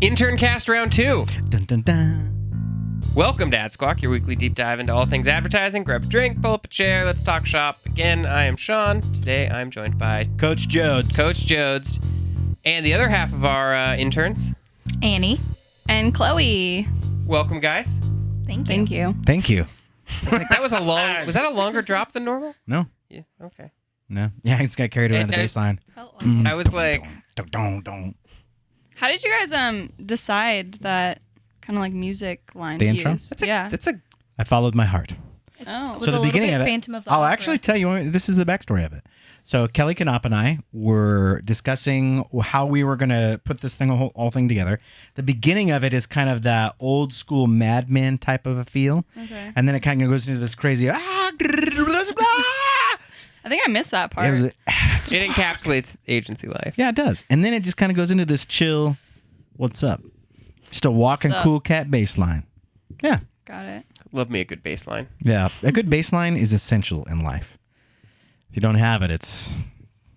InternCast round 2. Dun, dun, dun. Welcome to AdSquawk, your weekly deep dive into all things advertising. Grab a drink, pull up a chair, let's talk shop. Again, I am Sean. Today I'm joined by Coach Jodes. Coach Jodes and the other half of our interns, Annie. And Chloe. Welcome, guys. Thank you. Thank you. Was that a longer drop than normal? No. Yeah, okay. No. Yeah, I just got carried away on the bass line. I was like... Don't. How did you guys decide that kind of like music line The to intro? use? That's a I followed my heart. Oh. was So a the little beginning bit of it, Phantom of the I'll Opera. actually tell you, this is the backstory of it. So Kelly Knopp and I were discussing how we were going to put this whole thing together. The beginning of it is kind of that old school Mad Men type of a feel. Okay. And then it kind of goes into this crazy... I think I missed that part. It encapsulates agency life. Yeah, it does. And then it just kind of goes into this chill, what's up? Just a walking Sup? cool cat bass line. Yeah. Got it. Love me a good bass line. Yeah. A good bass line is essential in life. If you don't have it, it's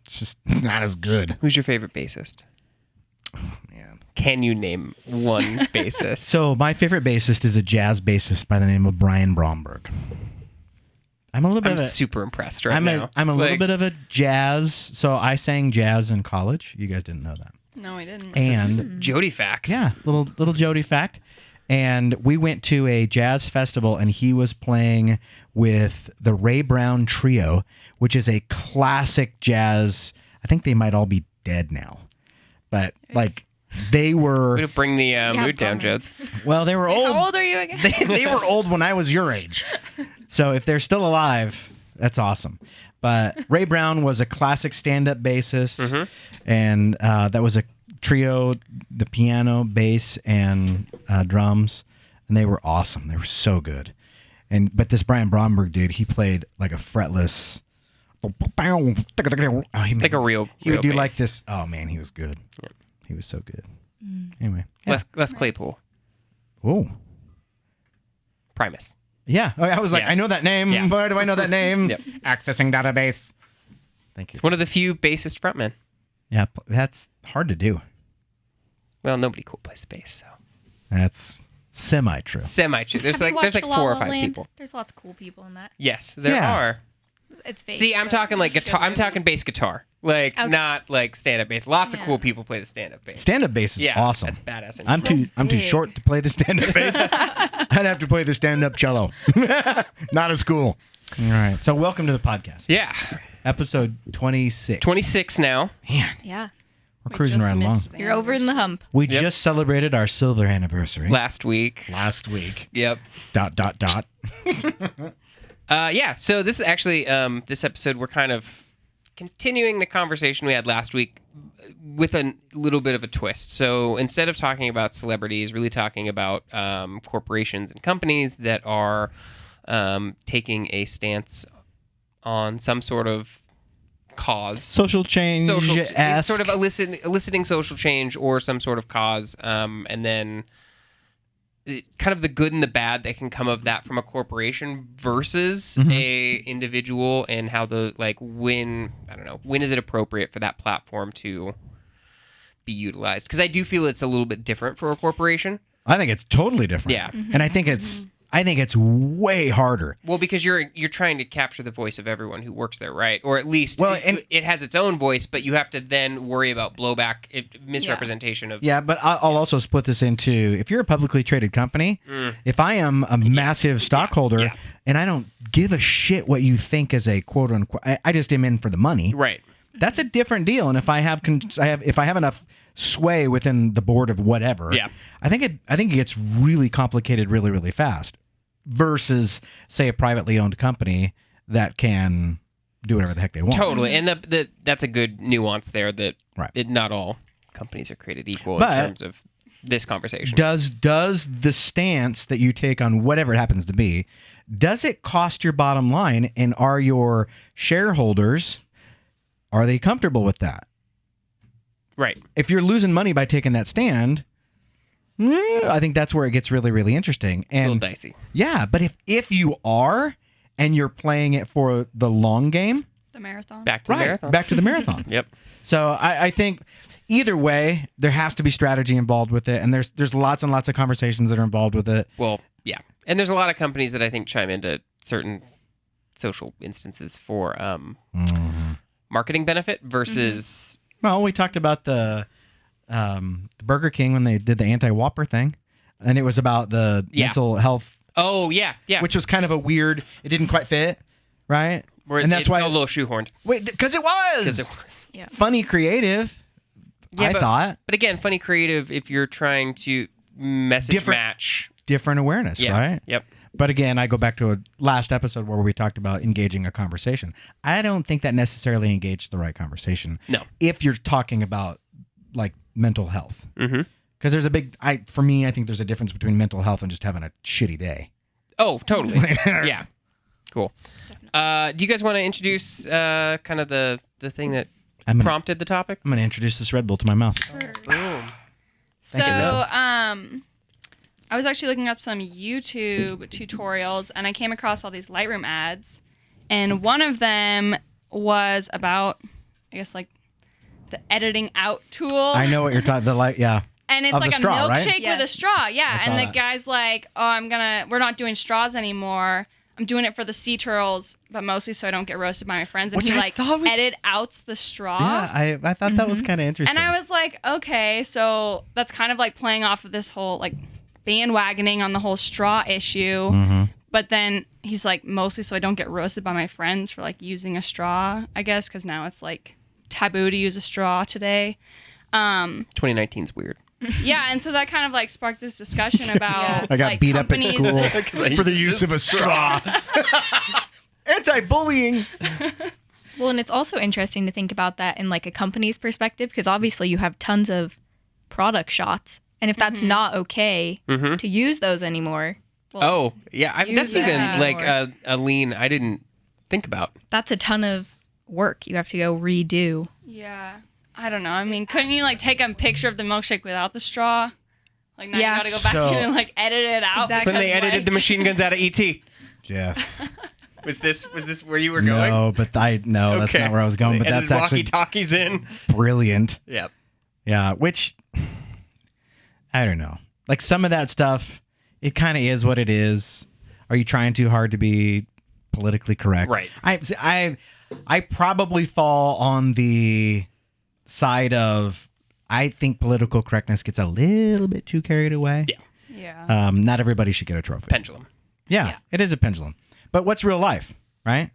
just not as good. Who's your favorite bassist? Man. Can you name one bassist? So my favorite bassist is a jazz bassist by the name of Brian Bromberg. I'm super impressed right now. I'm a little bit of a jazz. So I sang jazz in college. You guys didn't know that. No, I didn't. And Jody facts. yeah, little Jody fact. And we went to a jazz festival, and he was playing with the Ray Brown Trio, which is a classic jazz. I think they might all be dead now, but like they were. Way to bring the mood down, bummer. Jodes. Well, they were old. How old are you again? They were old when I was your age. So if they're still alive, that's awesome. But Ray Brown was a classic stand-up bassist, and that was a trio, the piano, bass, and drums, and they were awesome. They were so good. But this Brian Bromberg dude, he played like a fretless. Oh, Like a real He would do bass. like this. Oh man, he was good. Yeah. He was so good. Anyway, yeah. Les Claypool. Oh. Primus. Yeah, I was like, Yeah. I know that name. Yeah. Where do I know that name? Yep. Accessing database. Thank you. It's one of the few bassist frontmen. Yeah, that's hard to do. Well, nobody cool plays bass, so That's semi-true. semi-true. There's Have you like watched 4 La or La 5 Land? people. There's lots of cool people in that. Yes, there Yeah. are. It's fake. See, I'm but talking like it's a good guitar. I'm movie. talking bass guitar, like Okay. not like stand-up bass. Lots of Yeah. cool people play the stand-up bass. Stand-up bass is yeah, awesome. That's badass. I'm So too big. short to play the stand-up bass. I'd have to play the stand-up cello. Not as cool. All right. So welcome to the podcast. Yeah, Episode 26. 26 now. Man, Yeah. we're cruising right along. You're over in the hump. We Yep. just celebrated our silver anniversary Last week. last week. Yep. ... Yeah. So this is actually this episode. We're kind of continuing the conversation we had last week with a little bit of a twist. So instead of talking about celebrities, really talking about corporations and companies that are taking a stance on some sort of cause. Social change. It's sort of eliciting social change or some sort of cause, and then kind of the good and the bad that can come of that from a corporation versus a individual, and how when is it appropriate for that platform to be utilized? Because I do feel it's a little bit different for a corporation. I think it's totally different. Yeah. And I think it's way harder. Well, because you're trying to capture the voice of everyone who works there, right? Or at least it has its own voice, but you have to then worry about blowback, misrepresentation of... Yeah, but I'll also split this into, if you're a publicly traded company, if I am a massive stockholder and I don't give a shit what you think as a quote unquote, I just am in for the money. Right. That's a different deal. And if I have enough sway within the board of whatever, I think it gets really complicated really, really fast. Versus, say, a privately owned company that can do whatever the heck they want. Totally, and that's a good nuance there. That Right. Not all companies are created equal But in terms of this conversation. Does the stance that you take on whatever it happens to be, does it cost your bottom line? And are your shareholders, are they comfortable with that? Right. If you're losing money by taking that stand, I think that's where it gets really, really interesting. And A little dicey. Yeah, but if you are and you're playing it for the long game, The marathon. Back to the marathon. Back to the marathon. Yep. So I think either way, there has to be strategy involved with it, and there's lots and lots of conversations that are involved with it. Well, yeah, and there's a lot of companies that I think chime into certain social instances for marketing benefit versus. Well, we talked about the Burger King when they did the anti-Whopper thing, and it was about the mental health. Oh yeah, yeah. Which was kind of a weird. It didn't quite fit, right? And that's why a little shoehorned. Wait, because it was. Yeah. Funny, creative. Yeah, I thought. But again, funny, creative. If you're trying to message match different awareness, right? Yep. But again, I go back to a last episode where we talked about engaging a conversation. I don't think that necessarily engaged the right conversation. No. If you're talking about like mental health. Mm-hmm. Because there's a big, for me, I think there's a difference between mental health and just having a shitty day. Oh, totally. Yeah. Cool. Do you guys want to introduce kind of the thing that prompted the topic? I'm going to introduce this Red Bull to my mouth. Boom. So, I was actually looking up some YouTube tutorials, and I came across all these Lightroom ads, and one of them was about, I guess, like the editing out tool. I know what you're talking. Yeah. And it's of like a straw, milkshake right? with a straw, yeah. And the that. guy's like, "Oh, we're not doing straws anymore. I'm doing it for the sea turtles, but mostly so I don't get roasted by my friends." And Which he I like thought was- edit outs the straw. Yeah, I thought that was kind of interesting. And I was like, okay, so that's kind of like playing off of this whole like bandwagoning on the whole straw issue. Mm-hmm. But then he's like, mostly so I don't get roasted by my friends for like using a straw, I guess, because now it's like taboo to use a straw today. 2019's weird. Yeah, and so that kind of like sparked this discussion about I got like, beat up at companies- school for the use of a straw. Anti-bullying. Well, and it's also interesting to think about that in like a company's perspective, because obviously you have tons of product shots, and if that's not okay to use those anymore, well, that's them even like anymore. a lean I didn't think about. that's a ton of work you have to go redo. Yeah. I don't know. I mean, couldn't you like take a picture of the milkshake without the straw? Like now Yeah. you gotta go back in and like edit it out. Exactly. When they because, edited like- the machine guns out of ET. Yes. Was this where you were going? No, but that's not where I was going. But They that's edited actually walkie-talkies in. brilliant. Yep. Yeah, which I don't know. Like some of that stuff, it kind of is what it is. Are you trying too hard to be politically correct? Right. I probably fall on the side of I think political correctness gets a little bit too carried away. Yeah. Yeah. Not everybody should get a trophy. Pendulum. Yeah, it is a pendulum. But what's real life, right?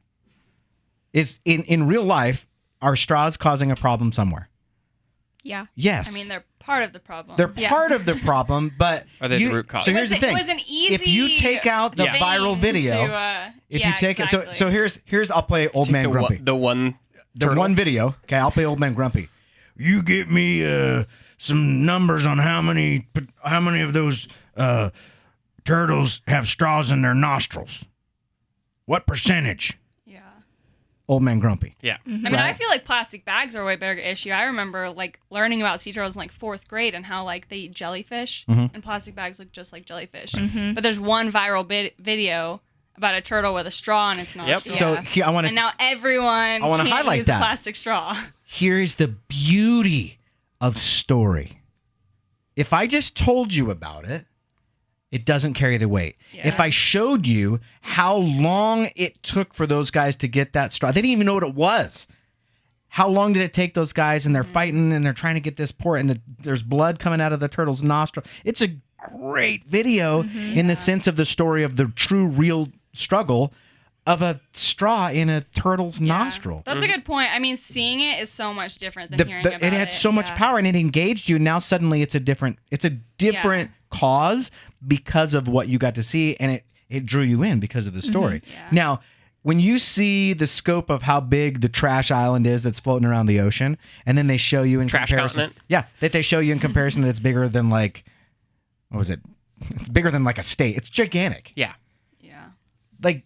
Is in real life, are straws causing a problem somewhere? Yeah. Yes. I mean, they're part of the problem. They're part of the problem, but Are they the root cause? So here's the It thing: was an easy if you take out the Yeah. viral thing video, to, if yeah, you take exactly. it, so here's I'll play Old Man Grumpy. The one One video. Okay, I'll play Old Man Grumpy. You get me some numbers on how many of those turtles have straws in their nostrils. What percentage? Yeah. Old Man Grumpy. Yeah. I mean, I feel like plastic bags are a way bigger issue. I remember like learning about sea turtles in like 4th grade and how like they eat jellyfish and plastic bags look just like jellyfish. But there's one viral video about a turtle with a straw in its nostril. So here, I want And to now everyone wanna can't highlight use that. a plastic straw. Here's the beauty of story. If I just told you about it, it doesn't carry the weight. Yeah. If I showed you how long it took for those guys to get that straw, they didn't even know what it was. How long did it take those guys? And they're fighting and they're trying to get this port, and there's blood coming out of the turtle's nostril. It's a great video in the sense of the story of the true, real struggle of a straw in a turtle's nostril. That's a good point. I mean, seeing it is so much different than hearing about it. It had so much power, and it engaged you. Now suddenly it's a different cause because of what you got to see, and it drew you in because of the story. Yeah. Now, when you see the scope of how big the trash island is that's floating around the ocean, and then they show you in Trash comparison, continent? yeah, that they show you in comparison that it's bigger than like, what was it? It's bigger than like a state. It's gigantic. Yeah. Yeah. Like,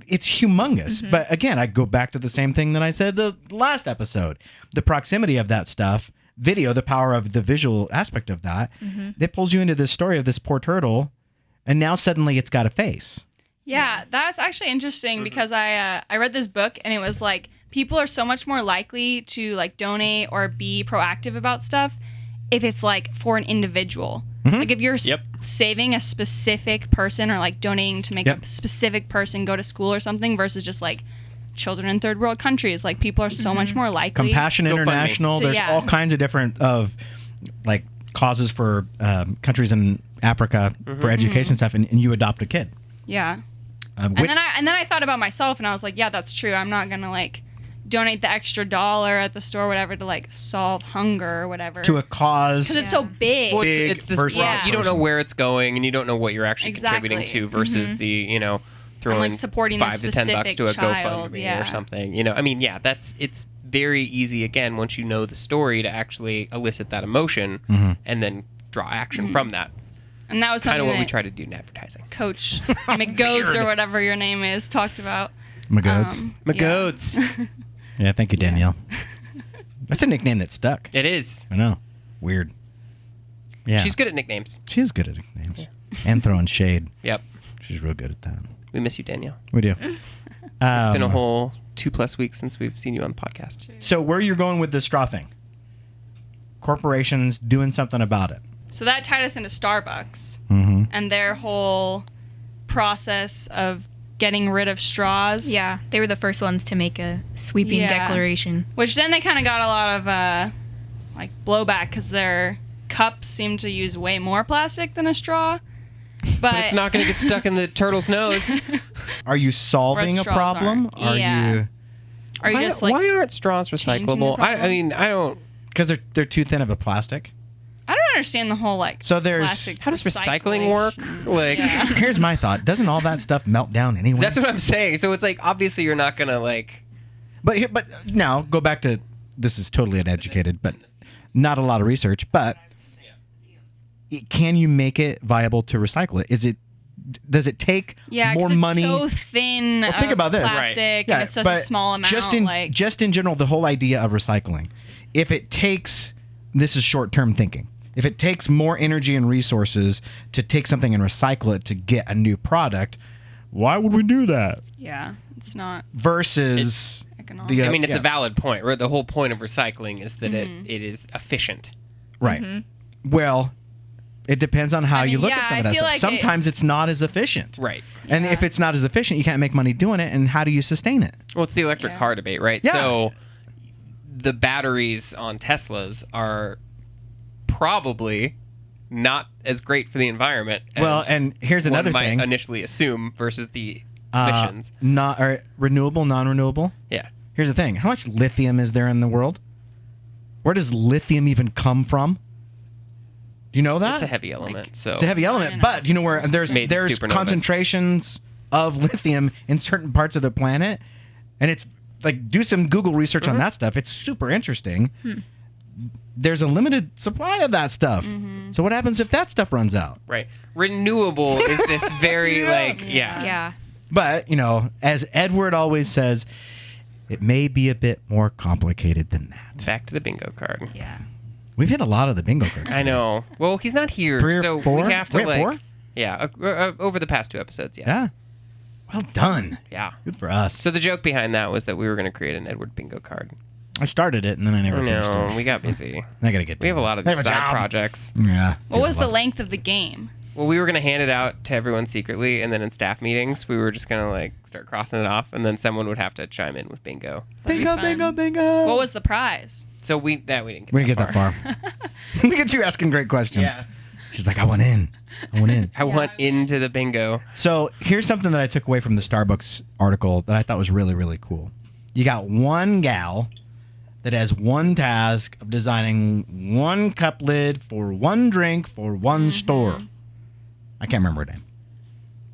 it's humongous. But again, I go back to the same thing that I said the last episode. The proximity of that stuff, video, the power of the visual aspect of that, that pulls you into this story of this poor turtle, and now suddenly it's got a face. Yeah, that's actually interesting because I read this book and it was like people are so much more likely to like donate or be proactive about stuff if it's like for an individual. Like if you're saving a specific person or like donating to make a specific person go to school or something versus just like children in third world countries, like people are so much more likely. Compassion International. So, there's all kinds of different like causes for countries in Africa for education stuff, and you adopt a kid. Yeah. And then I thought about myself and I was like, yeah, that's true. I'm not gonna like donate the extra $1 at the store or whatever to like solve hunger or whatever to a cause because it's so big. Well, it's this you don't know where it's going and you don't know what you're actually contributing to versus the throwing like supporting $5 to $10 to a child, GoFundMe or something. I mean, it's very easy again once you know the story to actually elicit that emotion and then draw action from that. And that was kind something of what we try to do in advertising. Coach McGoads or whatever your name is talked about. McGoads. Yeah, thank you, Danielle. That's a nickname that stuck. It is. I know. Weird. Yeah. She's good at nicknames. She is good at nicknames. And throwing shade. Yep. She's real good at that. We miss you, Danielle. We do. It's been a whole 2+ weeks since we've seen you on the podcast. So where you're going with the straw thing? Corporations doing something about it. So that tied us into Starbucks and their whole process of getting rid of straws. Yeah, they were the first ones to make a sweeping declaration. Which then they kind of got a lot of like blowback because their cups seem to use way more plastic than a straw. But it's not going to get stuck in the turtle's nose. Are you solving a problem? Are you just like why aren't straws recyclable? I mean, I don't. Because they're too thin of a plastic. I don't understand the whole like. So there's plastic how does recycling work? Like, here's my thought: doesn't all that stuff melt down anyway? That's what I'm saying. So it's like obviously you're not gonna like. But now go back to this is totally uneducated, but not a lot of research. But can you make it viable to recycle it? Does it take more money? So thin. Well, think about this. Plastic, and it's such a small amount. Just in general, the whole idea of recycling. If it takes, this is short-term thinking. If it takes more energy and resources to take something and recycle it to get a new product, why would we do that? Yeah, it's not. Versus economic. I mean, it's a valid point. Right? The whole point of recycling is that it is efficient. Right. Well, it depends on how you look at some of that stuff. Like sometimes it's not as efficient. Right. And if it's not as efficient, you can't make money doing it. And how do you sustain it? Well, it's the electric car debate, right? Yeah. So the batteries on Teslas are probably not as great for the environment as and here's another one thing. might initially assume versus the emissions. Renewable, non-renewable? Yeah. Here's the thing. How much lithium is there in the world? Where does lithium even come from? Do you know that? It's a heavy element. So it's a heavy element, but you know where there's concentrations of lithium in certain parts of the planet, and it's like do some Google research on that stuff. It's super interesting. There's a limited supply of that stuff. So what happens if that stuff runs out? Right. Renewable is this very Yeah. But, as Edward always says, it may be a bit more complicated than that. Back to the bingo card. Yeah. We've hit a lot of the bingo cards today. I know. Well, he's not here, 3 or so 4? we have to Wait, 4? Yeah, over the past 2 episodes, yes. Yeah. Well done. Yeah. Good for us. So the joke behind that was that we were going to create an Edward bingo card. I started it and then I never finished it. We got busy. I gotta get. We have a lot of side projects. Yeah. What was the length of the game? Well, we were going to hand it out to everyone secretly, and then in staff meetings, we were just going to like start crossing it off, and then someone would have to chime in with bingo. Bingo. What was the prize? So we didn't get that far. Look at you asking great questions. Yeah. She's like, I want in. I want into the bingo. So here's something that I took away from the Starbucks article that I thought was really, really cool. You got one gal that has one task of designing one cup lid for one drink for one store. I can't remember her name.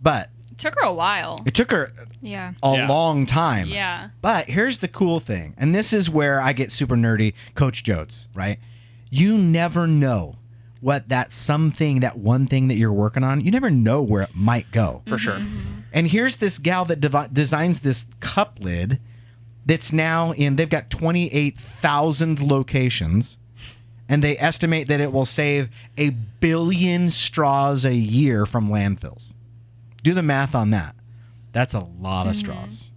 But it took her a while. It took her a long time. Yeah. But here's the cool thing, and this is where I get super nerdy, Coach Jodes, right? You never know what that one thing that you're working on, you never know where it might go. For sure. And here's this gal that designs this cup lid that's now they've got 28,000 locations, and they estimate that it will save 1 billion straws a year from landfills. Do the math on that. That's a lot of straws.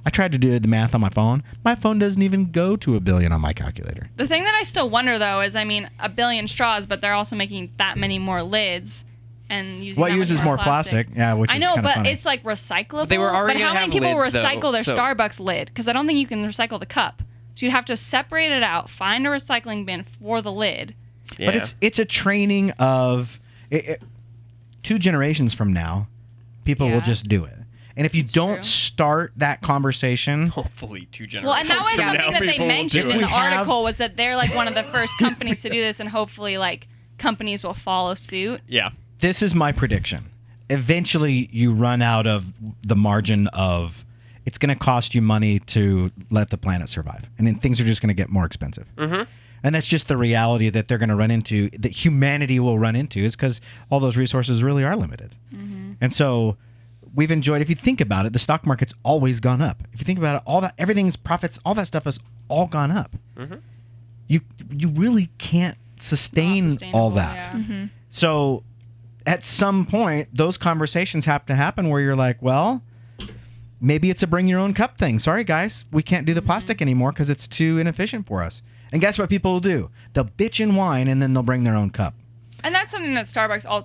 I tried to do the math on my phone. My phone doesn't even go to 1 billion on my calculator. The thing that I still wonder, though, is, I mean, 1 billion straws, but they're also making that many more lids and using What that much uses more plastic? Yeah, which I is know, kind of but funny. it's like recyclable. They were already but how gonna many have people lids, recycle though, their so- Starbucks lid? Because I don't think you can recycle the cup. So you'd have to separate it out, find a recycling bin for the lid. Yeah. But it's a training of 2 generations from now, people will Yeah. just do it. And if you don't true. start that conversation, hopefully 2 generations. Well, and that was from now, something that they people will do mentioned it. in the If we have- article was that they're like one of the first companies to do this, and hopefully like companies will follow suit. Yeah. this is my prediction. Eventually, you run out of the margin of it's going to cost you money to let the planet survive. And then things are just going to get more expensive. Mm-hmm. And that's just the reality that they're going to run into, that humanity will run into, is because all those resources really are limited. And so we've enjoyed, if you think about it, the stock market's always gone up. If you think about it, all that, everything's profits, all that stuff has all gone up. You really can't sustain all sustainable, that. yeah. So at some point, those conversations have to happen where you're like, well, maybe it's a bring your own cup thing. Sorry, guys, we can't do the plastic anymore because it's too inefficient for us. And guess what people will do? They'll bitch and whine, and then they'll bring their own cup. And that's something that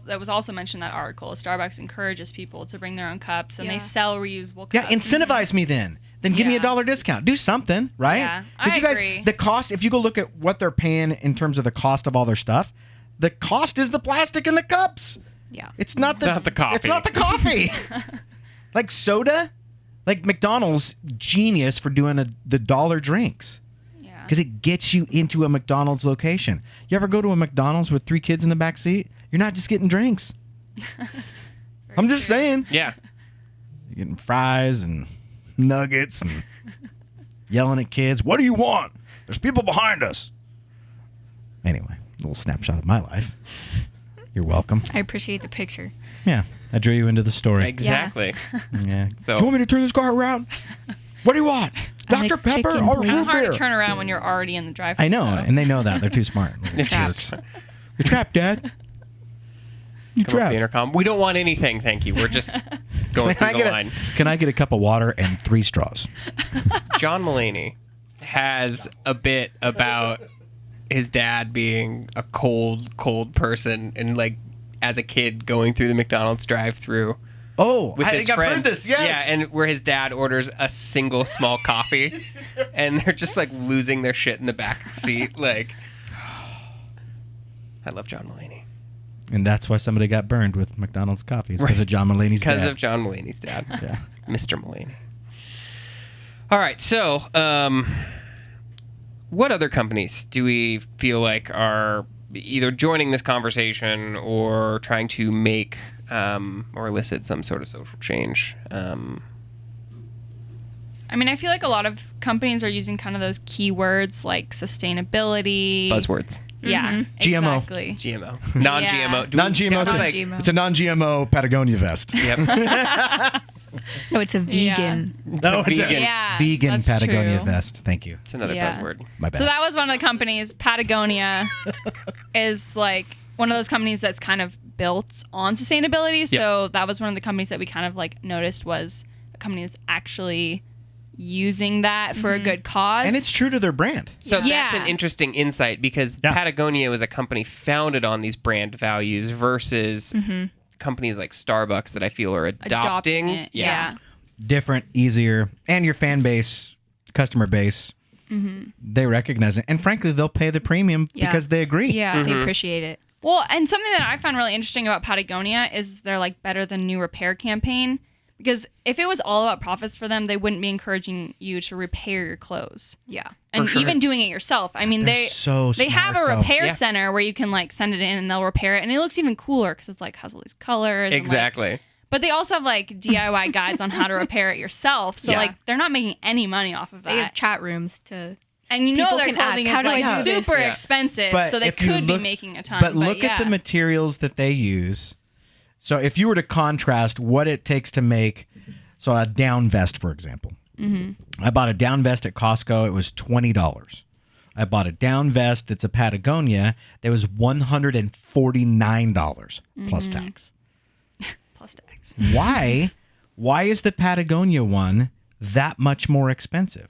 that was also mentioned in that article. Starbucks encourages people to bring their own cups, and Yeah. they sell reusable cups. Yeah, incentivize me then. Then give me Yeah. $1 discount. Do something, right? Yeah, 'Cause I you guys, agree. the cost, if you go look at what they're paying in terms of the cost of all their stuff, the cost is the plastic in the cups. Yeah. It's not the coffee. It's not the coffee. Like soda, like McDonald's, genius for doing the dollar drinks. Yeah. Because it gets you into a McDonald's location. You ever go to a McDonald's with 3 kids in the back seat? You're not just getting drinks. I'm just saying. Yeah. You're getting fries and nuggets and yelling at kids. What do you want? There's people behind us. Anyway, a little snapshot of my life. You're welcome. I appreciate the picture. Yeah, I drew you into the story. Exactly. Yeah. So- Do you want me to turn this car around? What do you want? I like Dr. Pepper chicken, or please. Kind root of hard beer? to turn around when you're already in the drive-thru. I know, though. and they know that. They're too smart. Little Trapped. jerks. You're trapped, Dad. You're Come off the trapped. intercom. We don't want anything, thank you. We're just going through the line. Can I get a cup of water and 3 straws? John Mulaney has a bit about his dad being a cold person, and like as a kid going through the McDonald's drive-through Oh, with I his think I've friends. heard this. Yes. Yeah, and where his dad orders a single small coffee, and they're just like losing their shit in the back seat. Like, I love John Mulaney And that's why somebody got burned with McDonald's coffees because of John Mulaney's dad. because of John Mulaney's dad, Yeah. Mr. Mulaney. All right, so what other companies do we feel like are either joining this conversation or trying to make or elicit some sort of social change? I mean, I feel like a lot of companies are using kind of those keywords like sustainability. Buzzwords. Yeah. GMO. Exactly. GMO. Non-GMO. Do we Non-GMO. count It's, as, a, like- Non-GMO. it's a non-GMO Patagonia vest. Yep. No, it's a vegan. No, it's a vegan. Yeah. Vegan that's Patagonia true. vest. Thank you. It's another Yeah. buzzword. My bad. So that was one of the companies. Patagonia is like one of those companies that's kind of built on sustainability. So that was one of the companies that we kind of like noticed was a company that's actually using that for a good cause. and it's true to their brand. So Yeah. that's an interesting insight because Yeah. Patagonia was a company founded on these brand values versus companies like Starbucks that I feel are adopting. it. Yeah. Different, easier, and your fan base, customer base, they recognize it. And frankly, they'll pay the premium Yeah. because they agree. Yeah. They appreciate it. Well, and something that I find really interesting about Patagonia is their like better than new repair campaign. Because if it was all about profits for them, they wouldn't be encouraging you to repair your clothes. Yeah. And sure. even doing it yourself. I mean, They're they so they have a smart, though. repair Yeah. center where you can like send it in and they'll repair it, and it looks even cooler because it's like has all these colors. and, like- Exactly. but they also have like DIY guides on how to repair it yourself. So Yeah. like they're not making any money off of They have that. chat rooms to. And you know people their can ask, clothing "How is do I like do this?" super Yeah. expensive, But so they if you could be look- making a ton. But look at the yeah. materials that they use. So if you were to contrast what it takes to make, so a down vest, for example. I bought a down vest at Costco. It was $20. I bought a down vest that's a Patagonia that was $149 plus tax. plus tax. Why why is the Patagonia one that much more expensive?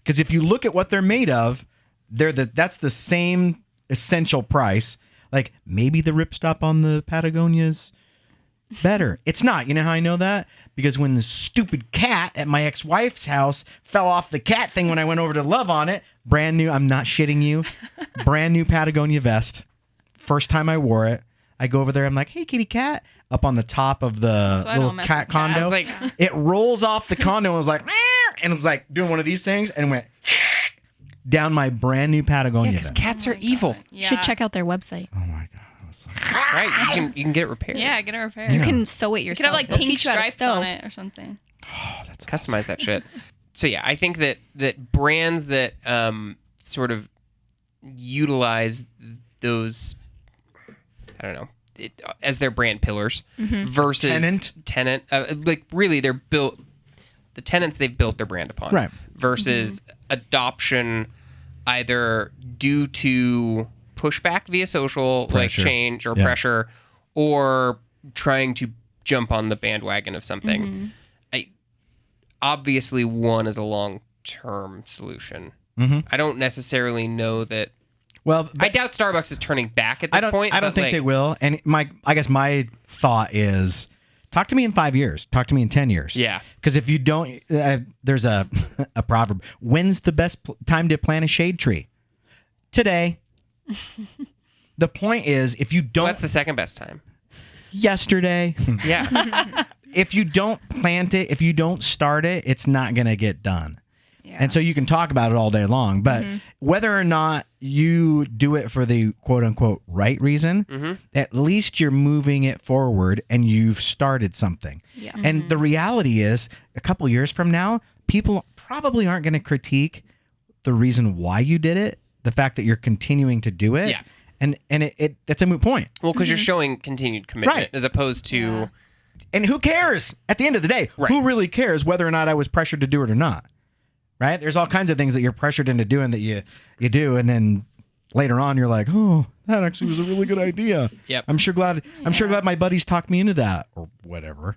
Because if you look at what they're made of, that's the same essential price. Like, maybe the ripstop on the Patagonia's better. It's not. You know how I know that? Because when the stupid cat at my ex-wife's house fell off the cat thing when I went over to love on it, brand new, I'm not shitting you, brand new Patagonia vest. First time I wore it, I go over there, I'm like, hey, kitty cat, up on the top of the little cat condo. Like, it rolls off the condo and was like, and it was like doing one of these things and went down my brand new Patagonia because vest. cats are evil. You should check out their website. Oh my God. I was like, Right? You can get it repaired. Yeah, get it repaired. You Yeah. can sew it You yourself. could have like They'll pink teach you how to stripes sew. on it or something. oh, that's Customize that shit. So yeah, I think that brands that sort of utilize those, I don't know, as their brand pillars versus tenant. Like really, they're built. The tenants they've built their brand upon, Right. versus adoption, either due to pushback via social, Pressure. like change or Yeah. pressure, or trying to jump on the bandwagon of something. Obviously, one is a long-term solution. I don't necessarily know that. Well, I doubt Starbucks is turning back at this point. I don't but, think like, they will. And I guess my thought is, talk to me in 5 years. Talk to me in 10 years. Yeah. Because if you don't, there's a proverb. When's the best time to plant a shade tree? Today. The point is, if you don't, That's the second best time. yesterday. Yeah. If you don't plant it, if you don't start it, it's not going to get done. Yeah. And so you can talk about it all day long, but whether or not you do it for the quote unquote right reason, at least you're moving it forward and you've started something. Yeah. And the reality is, a couple years from now, people probably aren't going to critique the reason why you did it, the fact that you're continuing to do it. Yeah. And that's a moot point. Well, because you're showing continued commitment Right. as opposed to. Yeah. And who cares? At the end of the day, Right. who really cares whether or not I was pressured to do it or not? Right? There's all kinds of things that you're pressured into doing that you do, and then later on you're like, oh, that actually was a really good idea. Yep. I'm sure glad my buddies talked me into that, or whatever.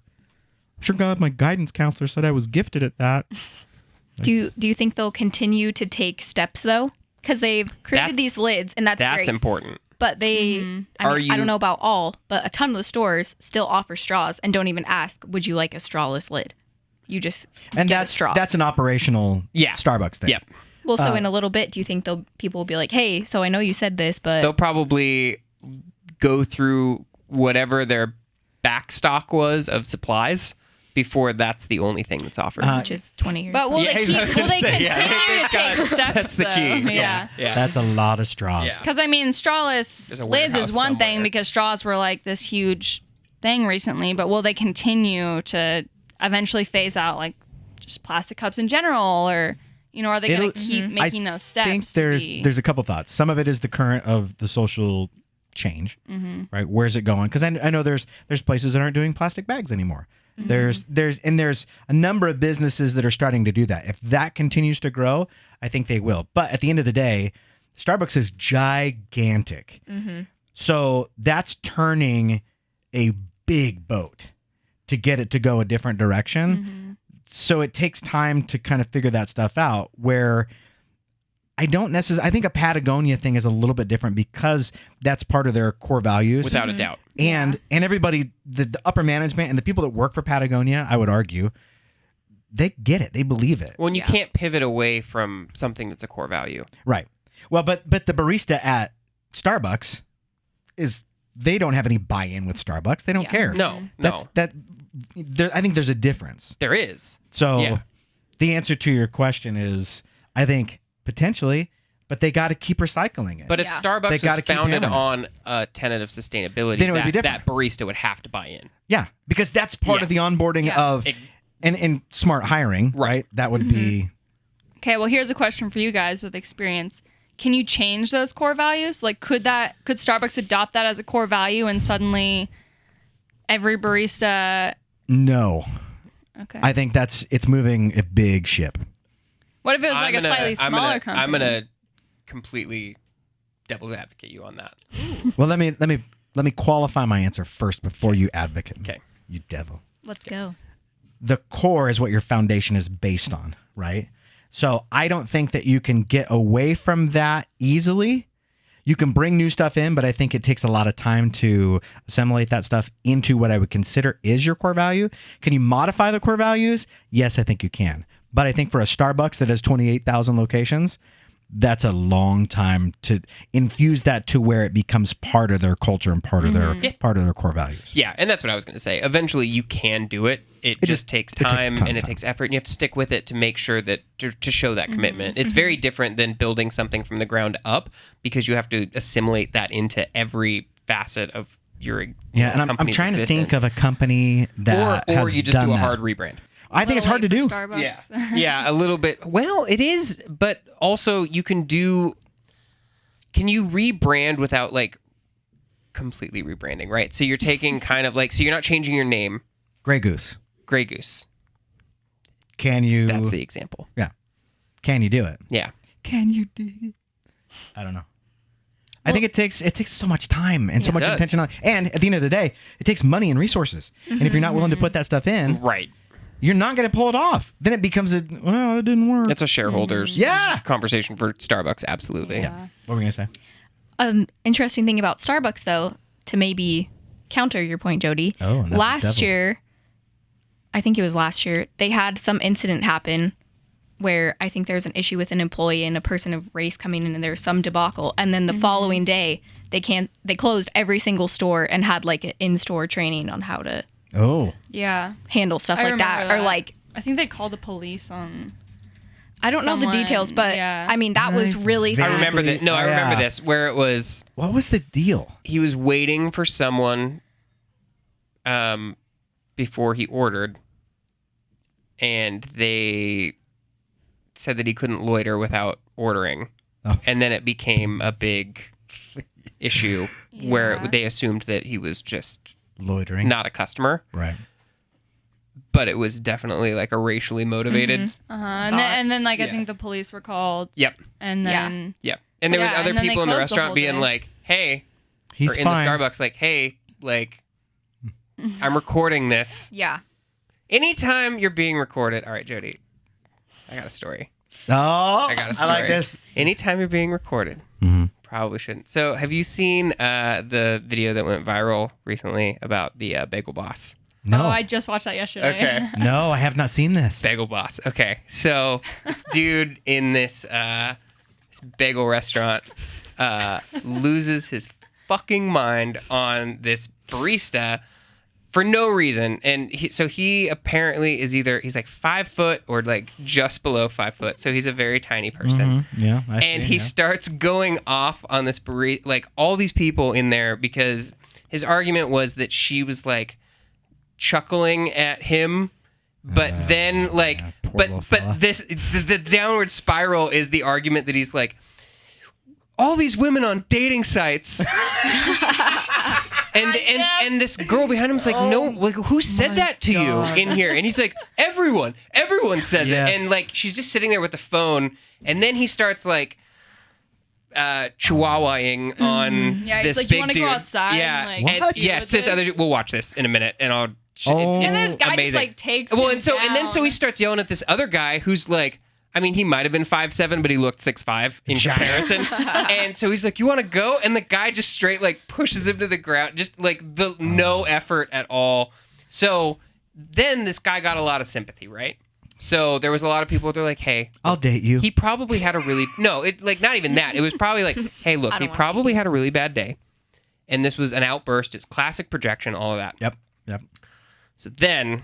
I'm sure glad my guidance counselor said I was gifted at that. Do you think they'll continue to take steps though? Because they've created these lids, and that's great. important. But they, I don't know about all, but a ton of the stores still offer straws and don't even ask, would you like a strawless lid? You just get a straw. That's an operational Starbucks thing. Yep. Well, so in a little bit, do you think people will be like, hey, so I know you said this, but They'll probably go through whatever their back stock was of supplies before that's the only thing that's offered. which is 20 years. But will Yeah, they I was keep? Will gonna they say, continue yeah. to take steps? That's the key. Though? Yeah. Yeah. That's a lot of straws. Yeah. Because I mean, strawless There's a lids warehouse is one thing somewhere. because straws were like this huge thing recently. But will they continue to eventually phase out like just plastic cups in general, or are they going to keep making those steps? I think to be- there's a couple thoughts. Some of it is the current of the social change, right? Where's it going? Because I know there's places that aren't doing plastic bags anymore. There's a number of businesses that are starting to do that. If that continues to grow, I think they will. But at the end of the day, Starbucks is gigantic, so that's turning a big boat to get it to go a different direction. So it takes time to kind of figure that stuff out. Where I think a Patagonia thing is a little bit different because that's part of their core values. Without a doubt. And everybody, the upper management and the people that work for Patagonia, I would argue, they get it. They believe it. When you can't pivot away from something that's a core value. Right. Well, but the barista at Starbucks they don't have any buy-in with Starbucks. They don't care. No. I think there's a difference. There is. So the answer to your question is, I think potentially, but they got to keep recycling it. But if Yeah. They Starbucks gotta was keep founded hammering on a tenet of sustainability, Then it would be different. that barista would have to buy in. yeah, because that's part Yeah. of the onboarding of and smart hiring, right? That would be Okay, well, here's a question for you guys with experience. Can you change those core values? Like, could Starbucks adopt that as a core value and suddenly every barista? no. Okay. I think it's moving a big ship. What if it was like a slightly smaller company? I'm gonna completely devil's advocate you on that. Well, let me qualify my answer first before you advocate. Okay. You devil. let's go. the core is what your foundation is based on, right? So I don't think that you can get away from that easily. You can bring new stuff in, but I think it takes a lot of time to assimilate that stuff into what I would consider is your core value. Can you modify the core values? Yes, I think you can. But I think for a Starbucks that has 28,000 locations, that's a long time to infuse that to where it becomes part of their culture and part of their core values. Yeah, and that's what I was going to say. Eventually, you can do it. It just takes time and it takes effort, and you have to stick with it to make sure that to show that commitment. It's very different than building something from the ground up because you have to assimilate that into every facet of your and I'm trying to think of a company that or has you just do a that. hard rebrand. I think it's hard to do. Starbucks. Yeah, a little bit. Well, it is, but also you can do. Can you rebrand without like completely rebranding, right? So you're taking kind of like, so you're not changing your name. Grey Goose. Grey Goose. Can you? That's the example. Yeah. Can you do it? Yeah. Can you do it? I don't know. I think it takes so much time and so much attention on, and at the end of the day, it takes money and resources. And if you're not willing to put that stuff in, Right. you're not going to pull it off. Then it becomes it didn't work. That's a shareholders conversation for Starbucks. Absolutely. Yeah. What were we going to say? An interesting thing about Starbucks, though, to maybe counter your point, Jody. Oh, last year, I think it was last year, they had some incident happen where I think there was an issue with an employee and a person of race coming in, and there was some debacle. And then the following day, they closed every single store and had like an in-store training on how to handle stuff like that. Or like, I think they called the police on. I don't know the details, but I mean that was really fast. I remember that. No, I remember this where it was. What was the deal? He was waiting for someone before he ordered, and they said that he couldn't loiter without ordering. And then it became a big issue where they assumed that he was just loitering, not a customer. Right. But it was definitely like a racially motivated. And then like I think the police were called. Yep. And then and there was other and then people in the they closed the restaurant whole being day. like, "Hey," he's or in fine. the Starbucks, like, "Hey, like, I'm recording this." Yeah. Anytime you're being recorded, all right, Jody, I got a story. Oh, I got a story. I like this. Anytime you're being recorded, probably shouldn't. So, have you seen the video that went viral recently about the Bagel Boss? No. Oh, I just watched that yesterday. Okay. No, I have not seen this. Bagel Boss. Okay, so this dude in this bagel restaurant loses his fucking mind on this barista for no reason, and he apparently is he's like 5 foot or like just below 5 foot, so he's a very tiny person. Yeah, and he starts going off on this barista, like all these people in there, because his argument was that she was like chuckling at him, but then like but the downward spiral is the argument that he's like, all these women on dating sites. And this girl behind him's like, no, like who said that to you in here? And he's like, everyone says it. And like she's just sitting there with the phone, and then he starts like chihuahuaing on this like, big you wanna dude. go outside Yeah, and, like, deal with this this? other. We'll watch this in a minute, and I'll. And It's this guy amazing. just like takes well, him and so down. he starts yelling at this other guy who's like, I mean, he might have been 5'7", but he looked 6'5" in comparison. And so he's like, "You want to go?" And the guy just straight like pushes him to the ground, just like no effort at all. So then this guy got a lot of sympathy, right? So there was a lot of people that were like, "Hey, I'll date you." He probably had a really not even that. It was probably like, "Hey, look, he probably had a really bad day, and this was an outburst. It was classic projection, all of that." Yep. So then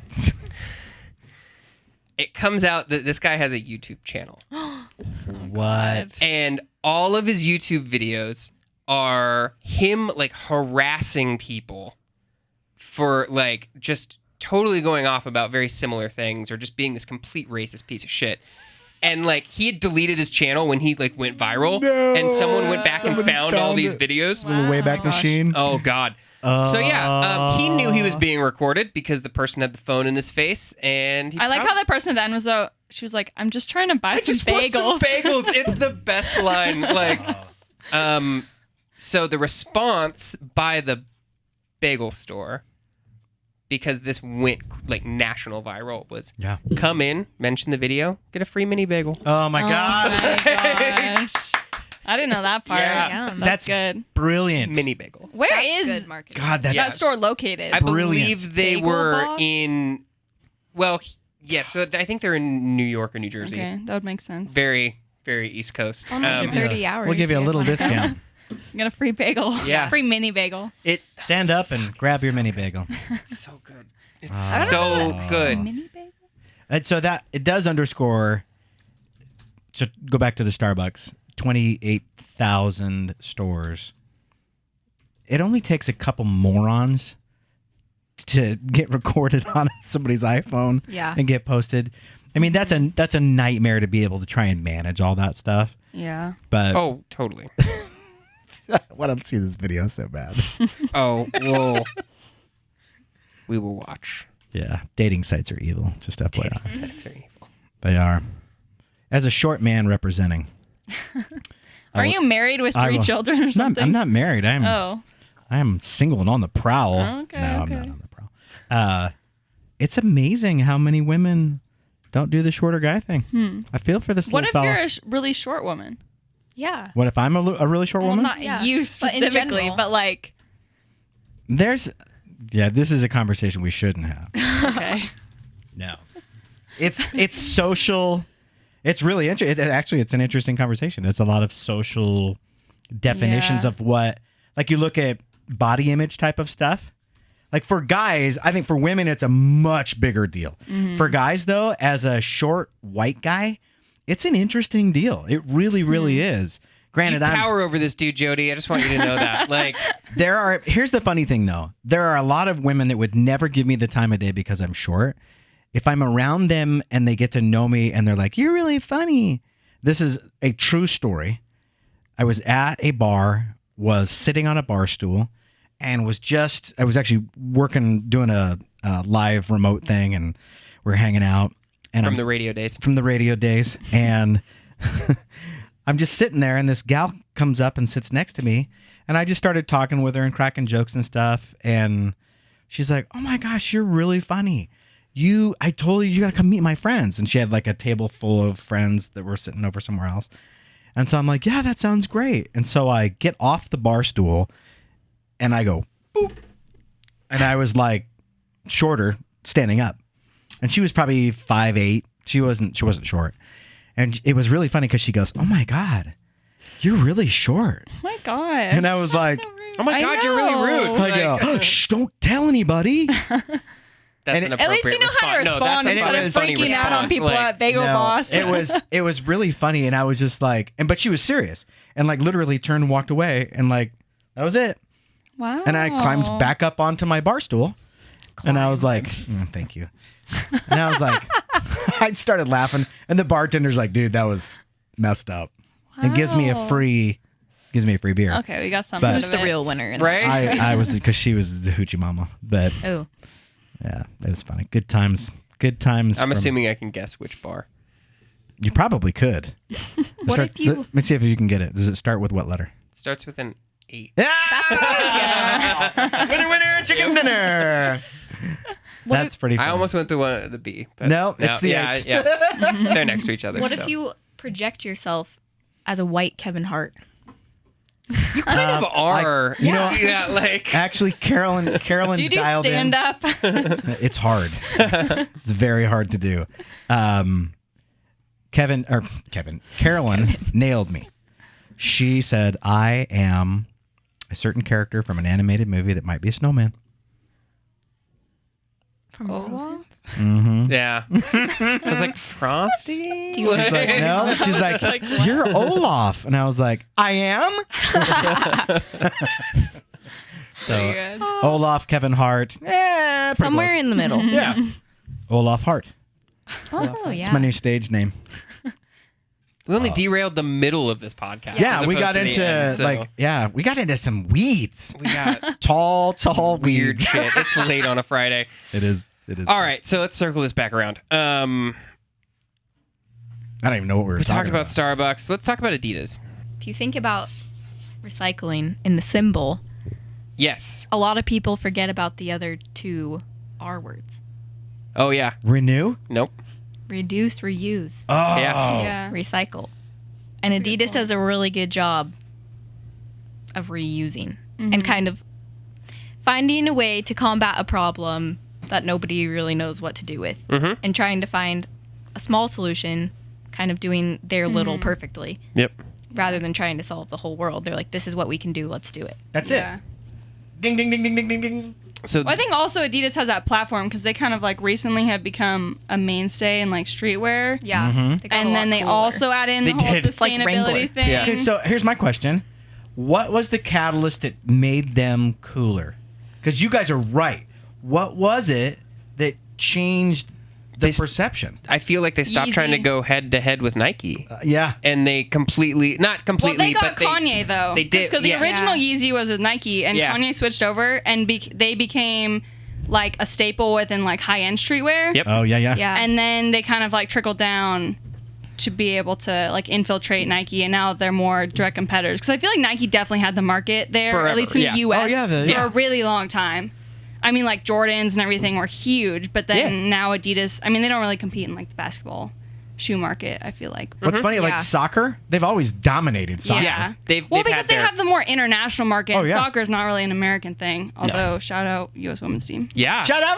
it comes out that this guy has a YouTube channel. What? And all of his YouTube videos are him like harassing people for like just totally going off about very similar things, or just being this complete racist piece of shit. And like he had deleted his channel when he like went viral, and someone went back and found all these videos. Little Wayback Machine. Oh God. So yeah, he knew he was being recorded because the person had the phone in his face, and I like how that person at the end was though. She was like, "I'm just trying to buy some bagels." Want some bagels. It's the best line. Like, so the response by the bagel store because this went like national viral was Yeah. come in, mention the video, get a free mini bagel. Oh my god. my gosh. I didn't know that part. Yeah. Yum. That's good. Brilliant. Mini bagel. Where That's is good marketing. God, that's that store located? I Brilliant. believe they Bagel were box? in. Well, yes. So I think they're in New York or New Jersey. Okay, that would make sense. Very, very East Coast. Only We'll in give you 30 hours. We'll give you a guys little wanna come? discount. You got a free bagel. Yeah. Free mini bagel. Stand up and grab your mini bagel. It's so good. It's Oh. so good. Mini bagel. And so that it does underscore. So go back to the Starbucks. 28,000 stores. It only takes a couple morons to get recorded on somebody's iPhone Yeah. and get posted. I mean, that's a nightmare to be able to try and manage all that stuff. Yeah. But Oh, totally. I want to see this video so bad. Oh, whoa. We will watch. Yeah, dating sites are evil. Just FYI, That's very evil. they are. As a short man representing. Are you married with I 3 will- children or something? I'm not married. I am single and on the prowl. Okay, No, I'm okay. not on the prowl. It's amazing how many women don't do the shorter guy thing. I feel for this What little if fella. you're a really short woman? Yeah. What if I'm a really short Well, woman? not Yeah. you But in specifically, general. but like, This is a conversation we shouldn't have. okay. No. It's social. It's really interesting. Actually, it's an interesting conversation. It's a lot of social definitions Yeah. of what, like you look at body image type of stuff. Like for guys, I think for women, it's a much bigger deal. For guys, though, as a short white guy, it's an interesting deal. It really, really is. Granted, You I'm tower over this dude, Jody. I just want you to know that. Like, here's the funny thing though. There are a lot of women that would never give me the time of day because I'm short. If I'm around them and they get to know me and they're like, "You're really funny." This is a true story. I was at a bar, was sitting on a bar stool, and I was actually doing a live remote thing, and we're hanging out. And from the radio days. from the radio days, and I'm just sitting there, and this gal comes up and sits next to me, and I just started talking with her and cracking jokes and stuff, and she's like, "Oh my gosh, you're really funny. I told you gotta come meet my friends," and she had like a table full of friends that were sitting over somewhere else, and so I'm like, "Yeah, that sounds great," and so I get off the bar stool, and I go, boop, and I was like shorter standing up. And she was probably 5'8". She wasn't short. And it was really funny because she goes, "Oh my God, you're really short." Oh my God. And I was like, Oh my God, you're really rude. I go, "Shh, don't tell anybody." That's And an At least you appropriate know how to response. respond No, instead that's of a funny freaking out on response. people Like, at Bagel No, Boss. it was really funny. And I was just like, but she was serious and like literally turned and walked away. And like, that was it. Wow. And I climbed back up onto my bar stool. And I was like, "Thank you." And I was like, I started laughing. And the bartender's like, "Dude, that was messed up." And gives me a Wow. free beer. Okay, we got some. But- out Who's of the it. real winner? In Right? I was, because she was the hoochie mama. But That? Oh. yeah, it was funny. Good times. Good times. I'm assuming I can guess which bar. You probably could. What if you- Let me see if you can get it. Does it start with what letter? Starts with an 8. That's what I was guessing. Winner, winner, chicken dinner. What That's pretty funny. I almost went through the B. But No, it's the yeah, H. yeah. They're next to each other. What so. if you project yourself as a white Kevin Hart? You kind of are. you know- yeah, like. Actually, Carolyn Do you do dialed stand in. up? It's hard. It's very hard to do. Carolyn nailed me. She said, "I am a certain character from an animated movie that might be a snowman." From Frozen? Mm-hmm. Yeah. I was like, Frosty? Do you She's like, "No." She's like, Like, what? "You're Olaf," and I was like, "I am." Pretty So good. Olaf, Kevin Hart, pretty Somewhere close. in the middle. Yeah, Olaf Hart. Oh, yeah. It's my new stage name. We only derailed the middle of this podcast. Yeah, as we opposed got to the into end, so we got into some weeds. we got Tall weird weeds. shit. It's late on a Friday. It is. All right, so let's circle this back around. I don't even know what we were We talking talked about Starbucks. Let's talk about Adidas. If you think about recycling in the symbol, Yes. a lot of people forget about the other two R words. Oh yeah. Renew? Nope. Reduce, reuse, Oh. Yeah. recycle. And That's a good Adidas point. does a really good job of reusing and kind of finding a way to combat a problem that nobody really knows what to do with Mhm. and trying to find a small solution, kind of doing their little perfectly Yep. rather than trying to solve the whole world. They're like, this is what we can do. Let's do it. That's Yeah. it. Ding, ding, ding, ding, ding, ding, ding. So Well, I think also Adidas has that platform because they kind of like recently have become a mainstay in like streetwear. Yeah. Mhm. They got a And lot then they cooler. also add in They the whole did. It's like Wrangler. sustainability thing. Yeah. Okay, so here's my question. What was the catalyst that made them cooler? Because you guys are right. What was it that changed the They s- perception? I feel like they stopped trying to Yeezy. go head to head with Nike, Yeah. and they completely, not Well, completely, they got but Kanye though. they did, Because the yeah. original Yeah. Yeezy was with Nike, and Yeah. Kanye switched over, and they became like a staple within like high end streetwear. Yep. Oh, yeah, yeah. Yeah. And then they kind of like trickled down to be able to like infiltrate Nike, and now they're more direct competitors. Because I feel like Nike definitely had the market there, Forever, at least in yeah. the U.S. Oh, yeah, for yeah. a really long time. I mean, like Jordans and everything were huge, but then Yeah. now Adidas. I mean, they don't really compete in like the basketball shoe market. I feel like. What's funny, Yeah. like soccer, they've always dominated soccer. Yeah. They've Well, they've because had they their, have the more international market. Oh, And yeah. Soccer is not really an American thing. Although, shout out U.S. women's team. yeah. Shut up!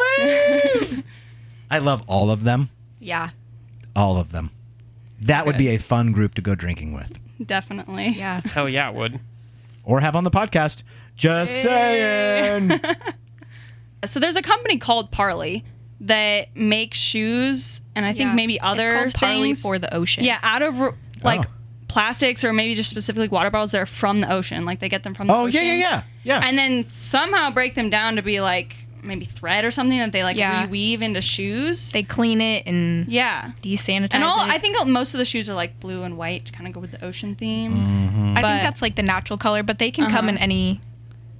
I love all of them. yeah. All of them. That would Good. be a fun group to go drinking with. Definitely. Yeah. Hell yeah, it would. Or have on the podcast. Just saying. So there's a company called Parley that makes shoes, and I think Yeah. maybe other It's called Parley things. for the ocean. Yeah, out of like Oh. plastics or maybe just specifically water bottles that are from the ocean. Like they get them from the Oh, ocean. yeah. And then somehow break them down to be like maybe thread or something that they like Yeah. reweave into shoes. They clean it and Yeah. desanitize And all it. I think most of the shoes are like blue and white to kind of go with the ocean theme. I but- think that's like the natural color, but they can come in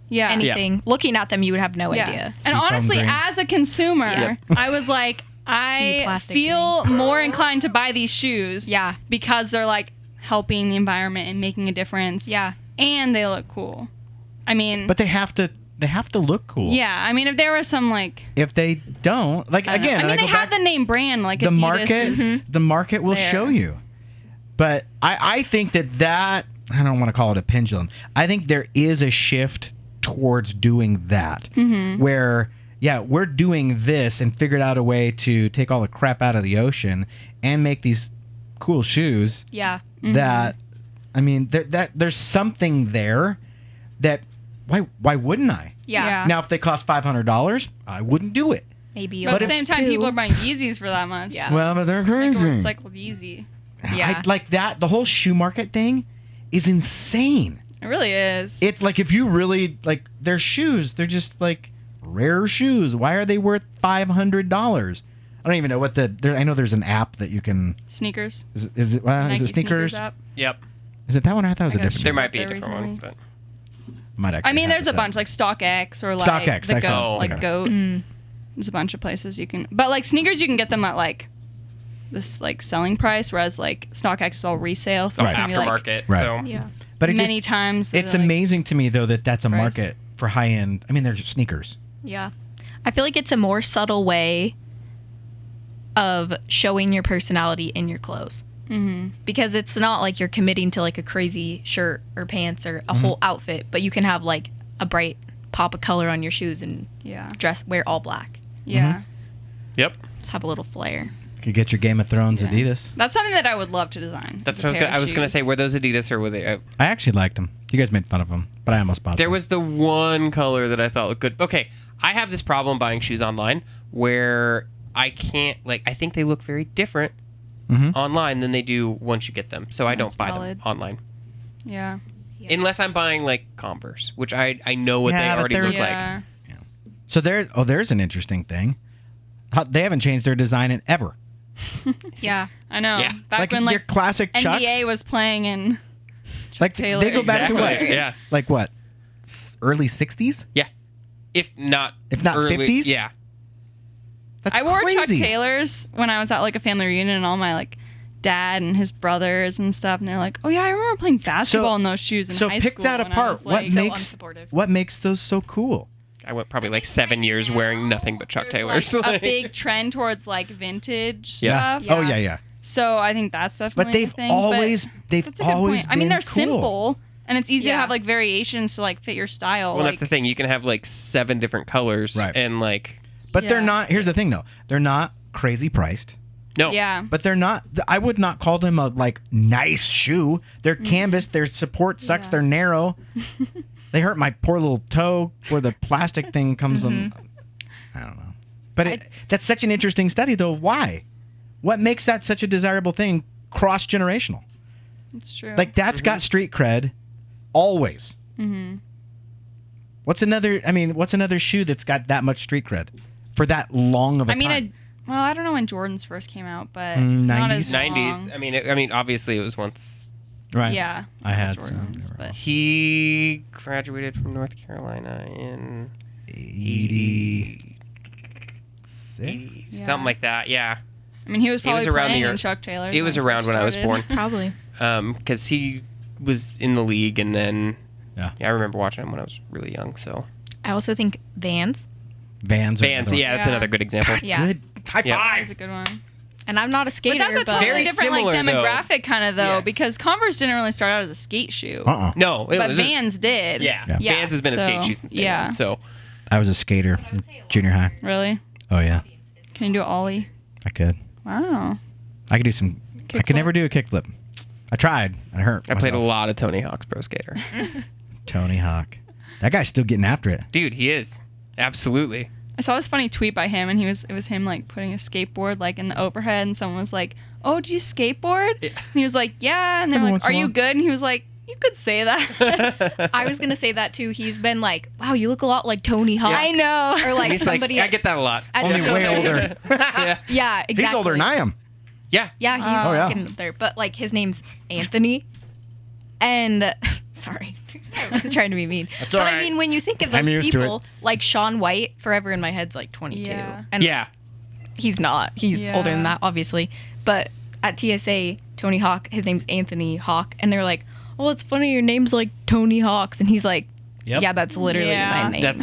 Yeah. anything. Looking at them, you would have no idea. And Seafoam honestly, green. as a consumer, Yep. I was like, Sea I plastic feel more inclined to buy these shoes. Yeah. Because they're like helping the environment and making a difference. Yeah. And they look cool. I mean, But they have to look cool. yeah. I mean, if there was some like, If they don't, like I don't know. again, I and mean, I they go have back, the name brand like the Adidas market, is- the market will there. show you. But I think that I don't want to call it a pendulum. I think there is a shift towards doing that, where we're doing this and figured out a way to take all the crap out of the ocean and make these cool shoes. Yeah. That I mean, there's something there that why wouldn't I? Yeah. Yeah. Now, if they cost $500, I wouldn't do it. Maybe But at the if same it's time, two. people are buying Yeezys for that much. Yeah. Well, but they're Like a crazy. recycled Yeezy. Yeah. Like that. The whole shoe market thing is insane. It really is. It's like if you really like their shoes, they're just like rare shoes. Why are they worth $500? I don't even know what I know there's an app that you can. Sneakers. Is it Nike sneakers? app. Yep. Is it that one? I thought it was a I got different. There one. might be a there different one, recently. but Might actually I mean, have there's this a app. bunch like StockX or like StockX, the that's Goat, all. like Okay. Goat. There's a bunch of places you can, but like sneakers, you can get them at like this like selling price, whereas like StockX is all resale, so so it's gonna be like aftermarket. Right. So Yeah. But it many just, times. it's like- amazing to me though that that's a price. market for high end. I mean, they're just sneakers. Yeah. I feel like it's a more subtle way of showing your personality in your clothes. Mhm. Because it's not like you're committing to like a crazy shirt or pants or a whole outfit, but you can have like a bright pop of color on your shoes and Yeah. wear all black. Yeah. yep. Just have a little flair. You could get your Game of Thrones Yeah. Adidas. That's something that I would love to design. That's is what a pair I of was gonna say. shoes. Were those Adidas or were they? I actually liked them. You guys made fun of them, but I almost bought There some. was the one color that I thought looked good. Okay, I have this problem buying shoes online where I can't I think they look very different online than they do once you get them. So I That's don't buy valid. them online Yeah. unless I'm buying like Converse, which I know what Yeah, they but already they're- look like. Yeah. So there's an interesting thing. They haven't changed their design in ever. Yeah. I know. Yeah. Back Like when your like classic Chucks. NBA was playing in. Like Taylor. they go back to what? Exactly, yeah. Like what? Early 60s? If not If not 50s? Yeah. That's I wore Chuck crazy. Taylors when I was at like a family reunion, and all my like dad and his brothers and stuff, and they're like, "Oh yeah, I remember playing basketball in those shoes in so high pick school." that when I apart. was, What like, So makes unsupportive. what makes those so cool? I went probably like 7 years wearing nothing but Chuck There's, Taylors. like, a big trend towards like vintage Yeah. stuff. Oh yeah. So I think that's definitely. But they've a thing. always That's a good point. I mean, been they're cool. simple, and it's easy to Yeah. have like variations to like fit your style. Well, like, that's the thing. You can have like 7 different colors, Right. and like But they're Yeah. not. Here's the thing, though. They're not crazy priced. no, Yeah. But they're not. I would not call them a like nice shoe. They're canvas. Their support sucks. Yeah. They're narrow. They hurt my poor little toe where the plastic thing comes on. I don't know. But that's such an interesting study, though. Why? What makes that such a desirable thing? Cross generational. It's true. Like that's got street cred, always. Mm-hmm. What's another shoe that's got that much street cred for that long of a I mean, time? well, I don't know when Jordans first came out, but not as 90s? 90s. long. I mean, obviously it was once. Right. Yeah. I had Jordans, some. but He graduated from North Carolina in 86? 80, Yeah. something like that. Yeah, I mean, he was probably around the playing year- in Chuck Taylor. it was around when I was born. Probably. Because he was in the league, and then Yeah. I remember watching him when I was really young. So I also think Vans. Vans. Vans, yeah, that's Yeah. another good example. Yeah. Good. High Yeah. five. That's a good one. And I'm not a skater, But that's a totally Very different like similar, though. demographic kind of though, Yeah. because Converse didn't really start out as a skate shoe, No, it but was Vans did. Yeah. Yeah. Vans has been a skate So, shoe since day yeah. one. So I was a skater in junior high. Really? Oh yeah, Can you do an ollie? I could. Wow. I could do some. I could Kickflip? never do a kickflip. I tried. I hurt. I played a myself. lot of Tony Hawk's Pro Skater. Tony Hawk. That guy's still getting after it. Dude, he is. Absolutely. I saw this funny tweet by him, and it was him like putting a skateboard like in the overhead, and someone was like, "Oh, do you skateboard?" Yeah. And he was like, "Yeah," and they're Every like, once in "Are a you while. good?" And he was like, "You could say that." I was gonna say that too. He's been like, "Wow, you look a lot like Tony Hawk." I know. Or like He's like, somebody. I get that a lot. at Only Chick-fil-A. way older. Yeah. Yeah, exactly. He's older than I am. Yeah. Yeah, he's Oh, yeah. getting up there. But like his name's Anthony. And sorry, I wasn't trying to be mean. That's but all I right. mean, when you think of I'm those used to people, like Shaun White, forever in my head's like 22. Yeah. And Yeah. he's not. He's Yeah. older than that, obviously. But at TSA, Tony Hawk, his name's Anthony Hawk, and they're like, "Oh, it's funny, your name's like Tony Hawks," and he's like, Yep. "Yeah, that's literally Yeah. my name. That's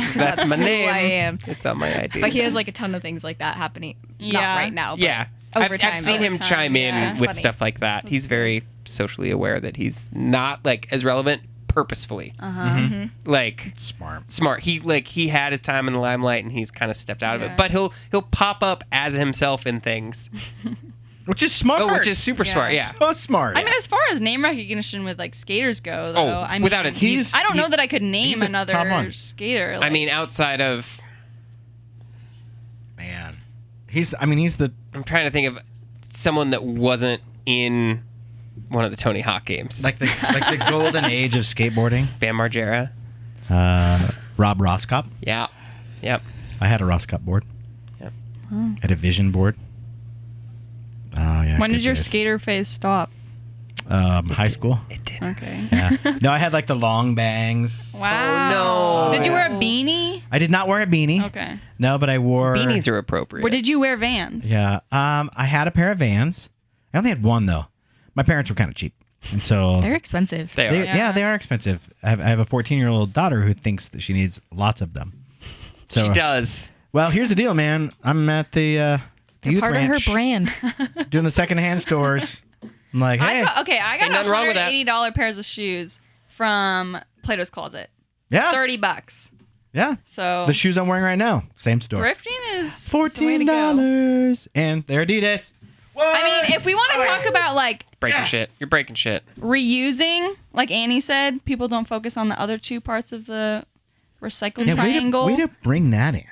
my who name. I am." It's on my ID. But he has like a ton of things like that happening. Not Yeah. right now. But yeah. over I've time, seen over him time, chime in yeah. It's with funny. stuff like that. He's very socially aware that he's not like as relevant purposefully. Uh-huh. Like Smart. He had his time in the limelight and he's kind of stepped out of Yeah. it. But he'll pop up as himself in things. Which is smart. Oh, which is super Yeah. smart. Yeah. so smart. I mean, as far as name recognition with like skaters go, though, Oh, I mean, without it, he's- I don't know that I could name he's a top another one. skater. I like- mean, outside of man, he's the I'm trying to think of someone that wasn't in one of the Tony Hawk games. like the golden age of skateboarding. Bam Margera. Rob Roscop. Yeah. Yep. I had a Roscop board. Yep. I had a Vision board. Oh yeah. when good did your days. skater phase stop? High school. It did. Okay. Yeah. No, I had like the long bangs. Wow. Oh, no. Did you wear a beanie? I did not wear a beanie. Okay. No, but I wore Beanies are appropriate. Or did you wear Vans? Yeah. I had a pair of Vans. I only had one though. My parents were kind of cheap, and so they're expensive. They are. yeah, they are expensive. I have a 14-year-old daughter who thinks that she needs lots of them. So She does. Well, here's the deal, man. I'm at the They're youth part ranch of her brand. doing the secondhand stores. I'm like, hey, I got Ain't nothing wrong with that. $180 pairs of shoes from Plato's Closet. yeah, $30. yeah. So The shoes I'm wearing right now, same store. thrifting is the way to go. $14, and they're Adidas. I mean, if we want to talk about like Breaking shit. You're breaking shit. reusing, like Annie said, people don't focus on the other two parts of the recycle Yeah, triangle. way to bring that in.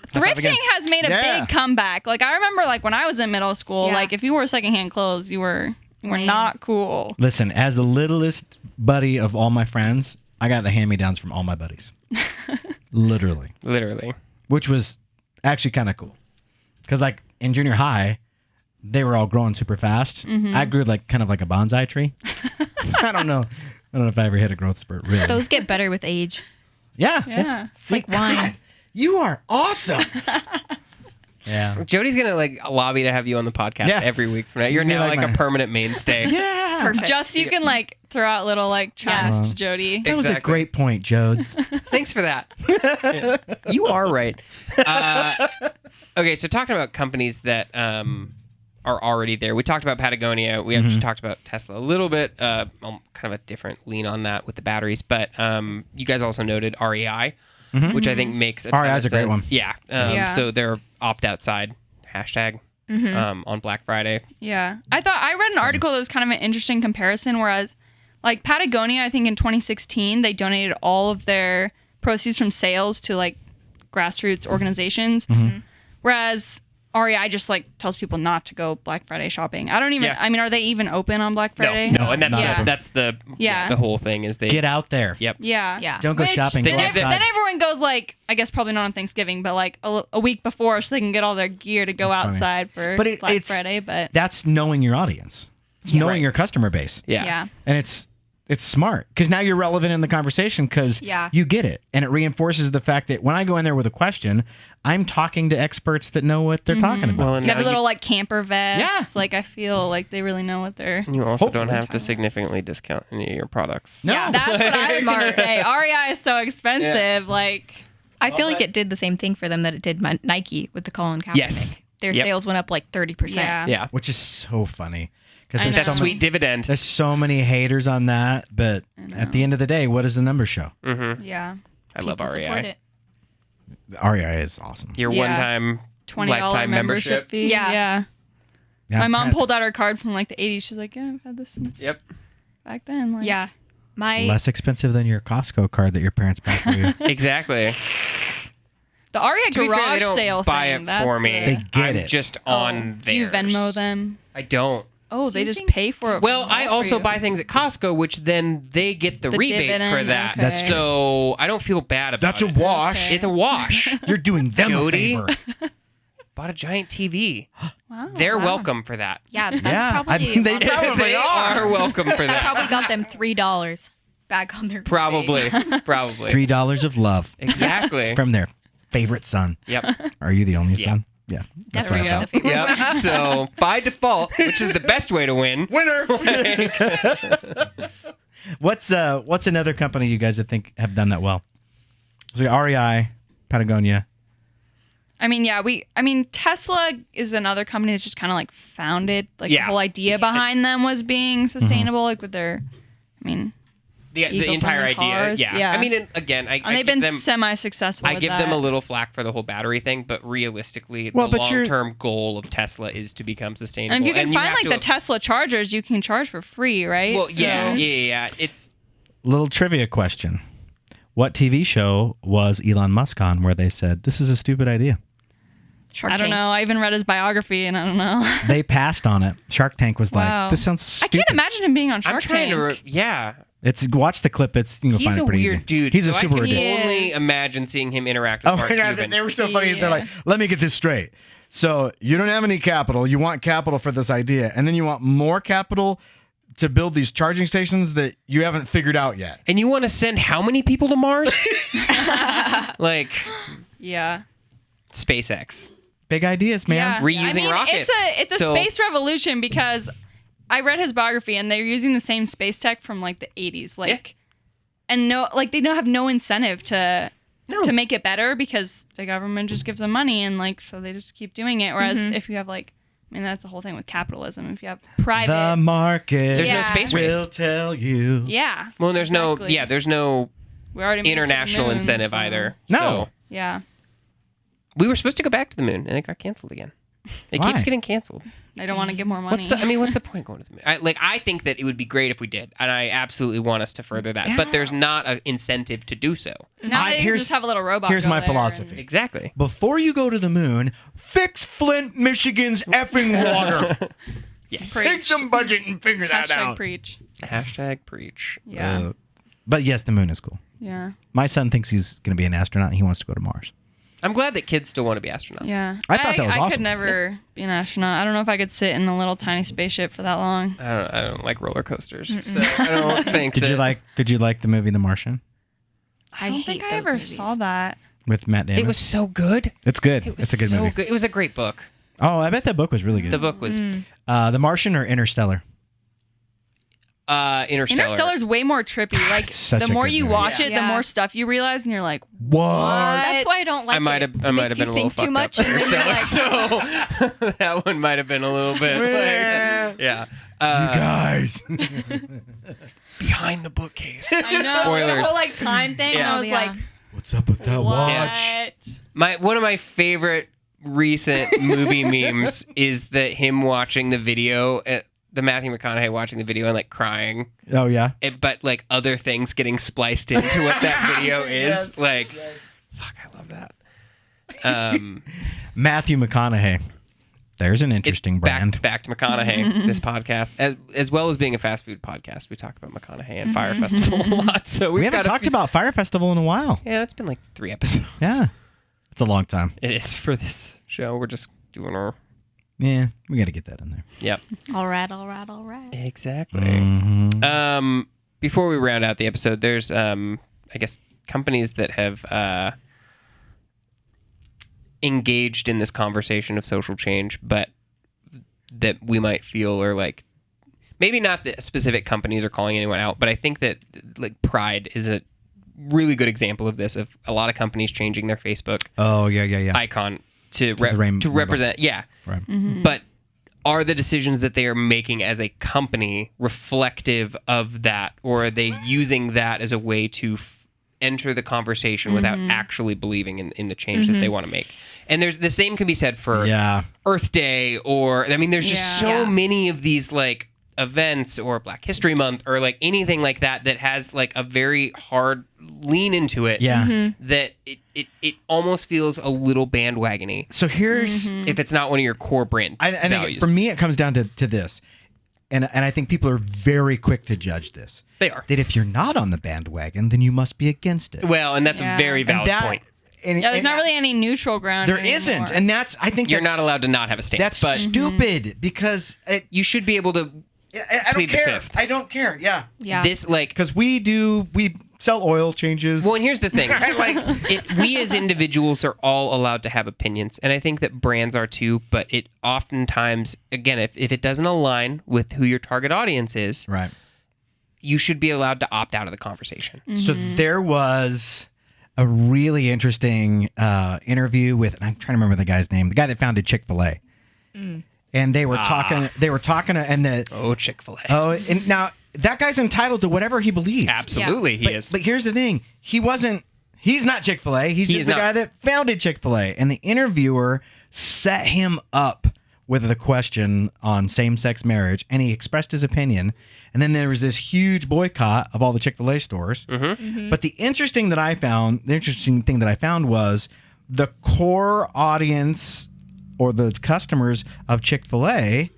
Thrifting has made a Yeah. big comeback. Like I remember, like when I was in middle school, Yeah. like if you wore secondhand clothes, you were Lame. not cool. Listen, as the littlest buddy of all my friends, I got the hand-me-downs from all my buddies. Literally. Which was actually kind of cool. Because like in junior high, they were all growing super fast. I grew like kind of like a bonsai tree. I don't know if I ever hit a growth spurt, really. Those get better with age. Yeah. Yeah. It's like wine. God, you are awesome. Yeah. Jody's gonna like lobby to have you on the podcast Yeah. every week from now. You're You're now like like my- a permanent mainstay. Yeah. Perfect. Just so you can like throw out little like chimes to Jody. That was a Exactly. great point, Jodes. Thanks for that. You are right. Okay, so talking about companies that are already there. We talked about Patagonia. We actually talked about Tesla a little bit. Kind of a different lean on that with the batteries. But you guys also noted REI, which I think makes a ton REI of is a great sense. one. Yeah. So they're opt-out side hashtag on Black Friday. Yeah. I read an article that was kind of an interesting comparison, whereas like Patagonia, I think in 2016, they donated all of their proceeds from sales to like grassroots organizations. Whereas REI just like tells people not to go Black Friday shopping. I don't even, I mean, are they even open on Black Friday? No, and not that's open. the whole thing is they Get out there. Yep. Yeah. Yeah. Don't go shopping. Go Then, outside. then everyone goes like, I guess probably not on Thanksgiving, but like a week before so they can get all their gear to go That's funny. outside for But Black it's- Friday. But That's knowing your audience. It's knowing Right. your customer base. Yeah. And it's smart because now you're relevant in the conversation because you get it. And it reinforces the fact that when I go in there with a question, I'm talking to experts that know what they're talking about. Well, and they have now a little like camper vest. Yeah. Like I feel like they really know what they're. you also don't Hopefully. have to significantly discount any of your products. No. Yeah. That's what I was Smart. gonna say. REI is so expensive. Like I feel like it did the same thing for them that it did Nike with the Colin Kaepernick. Yes. Their Yep. sales went up like 30%. yeah. Yeah. Which is so funny. Because I there's know. so That many, sweet dividend. there's so many haters on that, but at the end of the day, what does the numbers show? Yeah. I love People support REI. it. REI is awesome. Your Yeah. one-time $20 lifetime membership. fee. Yeah. Yeah. Yeah, My I'm mom trying- pulled out her card from like the 80s. She's like, yeah, I've had this since Yep. back then. Like, Yeah. My less expensive than your Costco card that your parents bought for you. Exactly. The REI To be fair, they garage don't sale buy thing. it that's for me. the- They get I'm it. just Oh, on do you theirs. Venmo them? I don't. Oh, they you just think- pay for it. Well, all I for also you. buy things at Costco, which then they get the The rebate for dividend, that. okay. That's true. So I don't feel bad about That's a it. wash. Okay. It's a wash. You're doing them Jody? a favor. Bought a giant TV. Wow, They're wow. welcome for that. yeah, that's Yeah, probably I mean, they probably They are welcome for that. probably got them $3 back on their rebate. Probably. Probably. $3 of love Exactly. from their favorite son. Yep. Are you the only Yeah. son? Yeah. That's There what we I go. thought. The favorite Yep. one. So by default, which is the best way to win. Winner. What's another company you guys think have done that well? So REI, Patagonia. I mean, Tesla is another company that's just kind of like founded. Like Yeah. the whole idea behind them was being sustainable, like with their, I mean, The Eco-friendly entire idea. cars, Yeah. yeah. I mean, and again, I and they've give been them, semi-successful. I with give that. them a little flack for the whole battery thing, but realistically, Well, the but you're- long-term goal of Tesla is to become sustainable. And if you can find have like to- the Tesla chargers, you can charge for free, right? Well, So- yeah. It's Little trivia question. What TV show was Elon Musk on where they said, this is a stupid idea? Shark I don't Tank. know. I even read his biography, and I don't know. They passed on it. Shark Tank was Wow. like, this sounds I stupid. can't imagine him being on Shark I'm trying Tank. to. Yeah. Watch the clip. It's you can He's find a it pretty weird easy. dude. He's a so super I weird can dude. only He is. imagine seeing him interact with Oh Mark my god, Cuban. they were so funny. Yeah. They're like, let me get this straight. So you don't have any capital. You want capital for this idea, and then you want more capital to build these charging stations that you haven't figured out yet. And you want to send how many people to Mars? Like Yeah. SpaceX. Big ideas, man. Yeah. Reusing I mean, rockets. It's a So- space revolution because I read his biography and they're using the same space tech from like the 80s. Like, and no, like they don't have no incentive to make it better because the government just gives them money and like so they just keep doing it. Whereas if you have like, I mean that's the whole thing with capitalism. If you have private, The market There's no Yeah. space race. will tell you. yeah. Well, there's exactly. there's no We already made it to the international moon, incentive so- either. No. So, Yeah. we were supposed to go back to the moon, and it got canceled again. It Why? keeps getting canceled. They don't want to give more money. What's the point of going to the moon? I think that it would be great if we did, and I absolutely want us to further that. But there's not an incentive to do so. now they here's- just have a little robot. here's go my there philosophy. and- Exactly. Before you go to the moon, fix Flint, Michigan's effing water. Yes. Preach. Take some budget and figure that Hashtag out. preach. Hashtag preach. Yeah. But yes, the moon is cool. Yeah. My son thinks he's going to be an astronaut and he wants to go to Mars. I'm glad that kids still want to be astronauts. Yeah. I thought that was I awesome. could never be an astronaut. I don't know if I could sit in a little tiny spaceship for that long. I don't like roller coasters, so I don't think. Did you like the movie The Martian I don't think I ever saw that. with Matt Damon? It was so good. It's good. It was It's a good so movie. good. It was a great book. Oh, I bet that book was really good. The book was. The Martian or Interstellar? Interstellar. Interstellar's way more trippy. Like such the a more good you movie. watch it, the Yeah. more stuff you realize, and you're like, What? That's why I don't like I might it. have been a little think too fucked much, up and then you're Interstellar, like, so that one might have been a little bit like, yeah. You guys. Behind the bookcase. I know. Spoilers. The whole like time thing. And Yeah. I was like, What's up with that what? watch? One of my favorite recent movie memes is that him watching the video, the Matthew McConaughey watching the video and like crying, Oh yeah. but like other things getting spliced into what that video is. Like, fuck, I love that. Matthew McConaughey. There's an interesting brand. Back to McConaughey, this podcast, as well as being a fast food podcast. We talk about McConaughey and Fire Festival a lot. So We haven't talked about Fire Festival in a while. Yeah, it's been like 3 episodes. Yeah. It's a long time. It is for this show. We're just doing our. Yeah, we got to get that in there. Yep. all right. Exactly. Mhm. Before we round out the episode, there's I guess companies that have engaged in this conversation of social change, but that we might feel are like maybe not that specific companies are calling anyone out, but I think that like Pride is a really good example of this, of a lot of companies changing their Facebook Oh yeah. icon to the rainbow. represent. Yeah. Right. But are the decisions that they are making as a company reflective of that, or are they using that as a way to enter the conversation without actually believing in the change that they want to make? And there's the same can be said for Yeah. Earth Day, or I mean, there's just so Yeah. many of these like events, or Black History Month, or like anything like that that has like a very hard lean into it. Yeah. That it almost feels a little bandwagony So here's if it's not one of your core brand I think values. for me it comes down to this. And I think people are very quick to judge this. They are. That if you're not on the bandwagon, then you must be against it. Well, and that's Yeah. a very valid point. And, yeah, there's and not really any neutral ground. There anymore. isn't, and that's I think You're that's- not allowed to not have a stance, That's but stupid because you should be able to. I don't Plead the care. fifth. I don't care. Yeah, Yeah. This like. because we sell oil changes. Well, and here's the thing: we as individuals are all allowed to have opinions, and I think that brands are too. But it oftentimes, again, if it doesn't align with who your target audience is, Right. you should be allowed to opt out of the conversation. So there was a really interesting interview with, and I'm trying to remember the guy's name, the guy that founded Chick-fil-A. And they were talking, and Oh, Chick-fil-A. and now that guy's entitled to whatever he believes. Absolutely, he is. But here's the thing: he's not Chick-fil-A. He's He just is the not. guy that founded Chick-fil-A. And the interviewer set him up with the question on same-sex marriage, and he expressed his opinion. And then there was this huge boycott of all the Chick-fil-A stores. But the interesting thing that I found was the core audience or the customers of Chick-fil-A.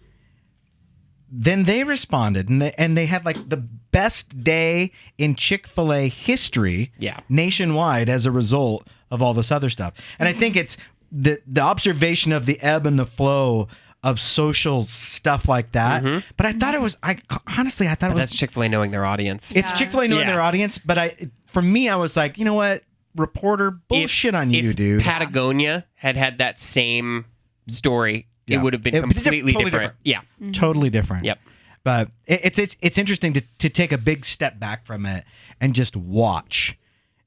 Then they responded, and they had like the best day in Chick-fil-A history, nationwide, as a result of all this other stuff. And I think it's the observation of the ebb and the flow of social stuff like that. But I thought it was, honestly, I thought it was. That's Chick-fil-A knowing their audience. It's Chick-fil-A knowing their audience, but for me, I was like, you know what, reporter, bullshit on you, if dude. Patagonia had that same story, it would have been completely totally different. Yeah. Totally different. Yep. But it's interesting to take a big step back from it and just watch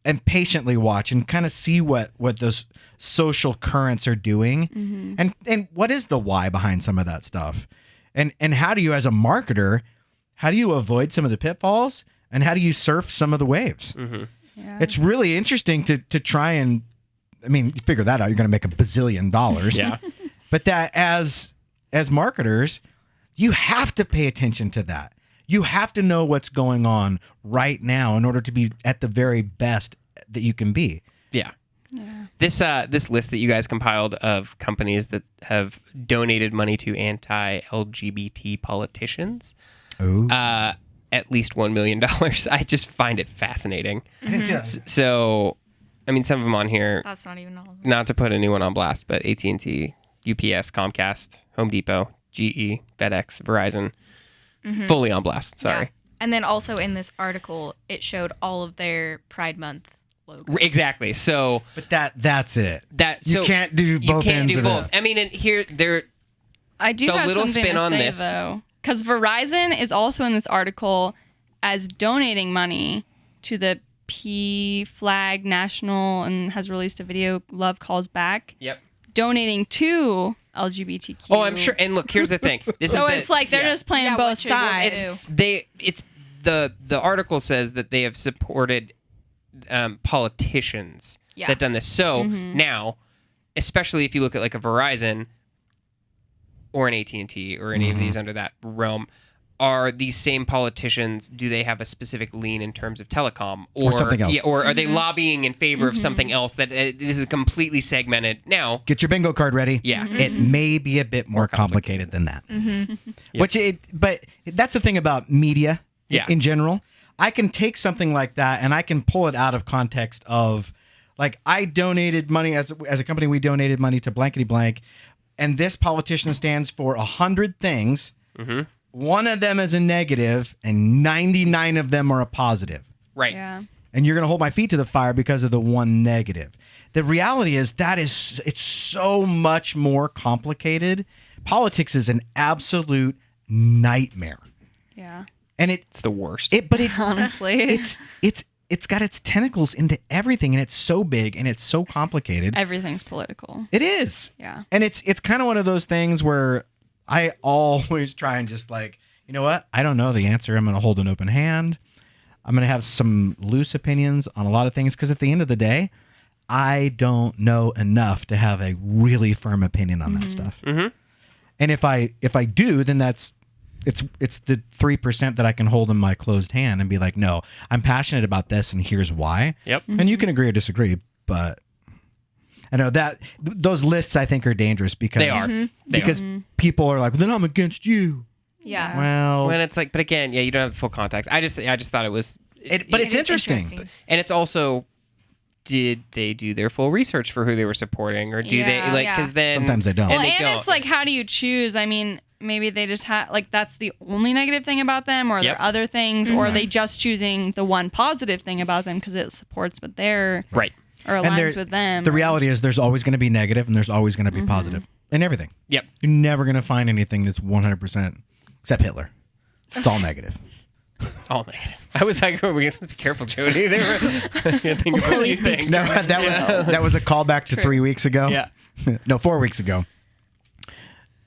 and patiently watch and kind of see what those social currents are doing and what is the why behind some of that stuff. And how do you, as a marketer, how do you avoid some of the pitfalls and how do you surf some of the waves? Yeah. It's really interesting to try and, I mean, you figure that out, you're going to make $1 bazillion. Yeah. But that as marketers, you have to pay attention to that. You have to know what's going on right now in order to be at the very best that you can be. Yeah. This list that you guys compiled of companies that have donated money to anti-LGBT politicians, Ooh. at least $1 million. I just find it fascinating. Yeah. So, I mean, some of them on here, That's not even all of them. not to put anyone on blast, but AT&T, UPS, Comcast, Home Depot, GE, FedEx, Verizon, fully on blast. Sorry. Yeah. And then also in this article, it showed all of their Pride Month logos. Exactly. So But that's it. so You can't do both you can't ends do of both. it. I mean, and here I do the have little something spin to on say, this. though. because Verizon is also in this article as donating money to the P-Flag National and has released a video, Love Calls Back. Yep. Donating to LGBTQ. Oh, I'm sure. And look, here's the thing. So it's like they're just playing both what you're gonna sides. It's the article says that they have supported politicians that done this. So now, especially if you look at like a Verizon or an AT&T or any of these under that realm, are these same politicians, do they have a specific lean in terms of telecom Or something else. Yeah, or are they lobbying in favor of something else that this is completely segmented? Now, Get your bingo card ready. Yeah. It may be a bit more complicated than that. Yeah. But that's the thing about media Yeah. in general. I can take something like that and I can pull it out of context of, like, I donated money as a company. We donated money to blankety blank, and this politician stands for 100 things. One of them is a negative, and 99 of them are a positive. right. Yeah. And you're going to hold my feet to the fire because of the one negative. The reality is it's so much more complicated. Politics is an absolute nightmare. Yeah. And It's the worst. Honestly. it's got its tentacles into everything, and it's so big and it's so complicated. Everything's political. It is. Yeah. And it's kind of one of those things where I always try and just like, you know what? I don't know the answer. I'm going to hold an open hand. I'm going to have some loose opinions on a lot of things because at the end of the day, I don't know enough to have a really firm opinion on that stuff. And if I do, then it's the 3% that I can hold in my closed hand and be like, no, I'm passionate about this and here's why. Yep. And you can agree or disagree, but I know that those lists I think are dangerous because They are. They because people are like, well, then I'm against you. Yeah. Well, When it's like, but again, you don't have the full context. I just thought it was. but it's interesting. And it's also, did they do their full research for who they were supporting, or do they Yeah. like? Because then Sometimes they don't. Well, they and don't. it's like, how do you choose? I mean, maybe they just have, like, that's the only negative thing about them, or there Yep. are other things, or are they just choosing the one positive thing about them because it supports what they're, right. or And aligns with them. the reality is there's always going to be negative and there's always going to be positive in everything. Yep. You're never going to find anything that's 100% except Hitler. It's all negative. All negative. I was like, we have to be careful, Jody. They were. I think of a Chloe few speaks things. No, that was a callback to 3 weeks ago. Yeah. No, 4 weeks ago.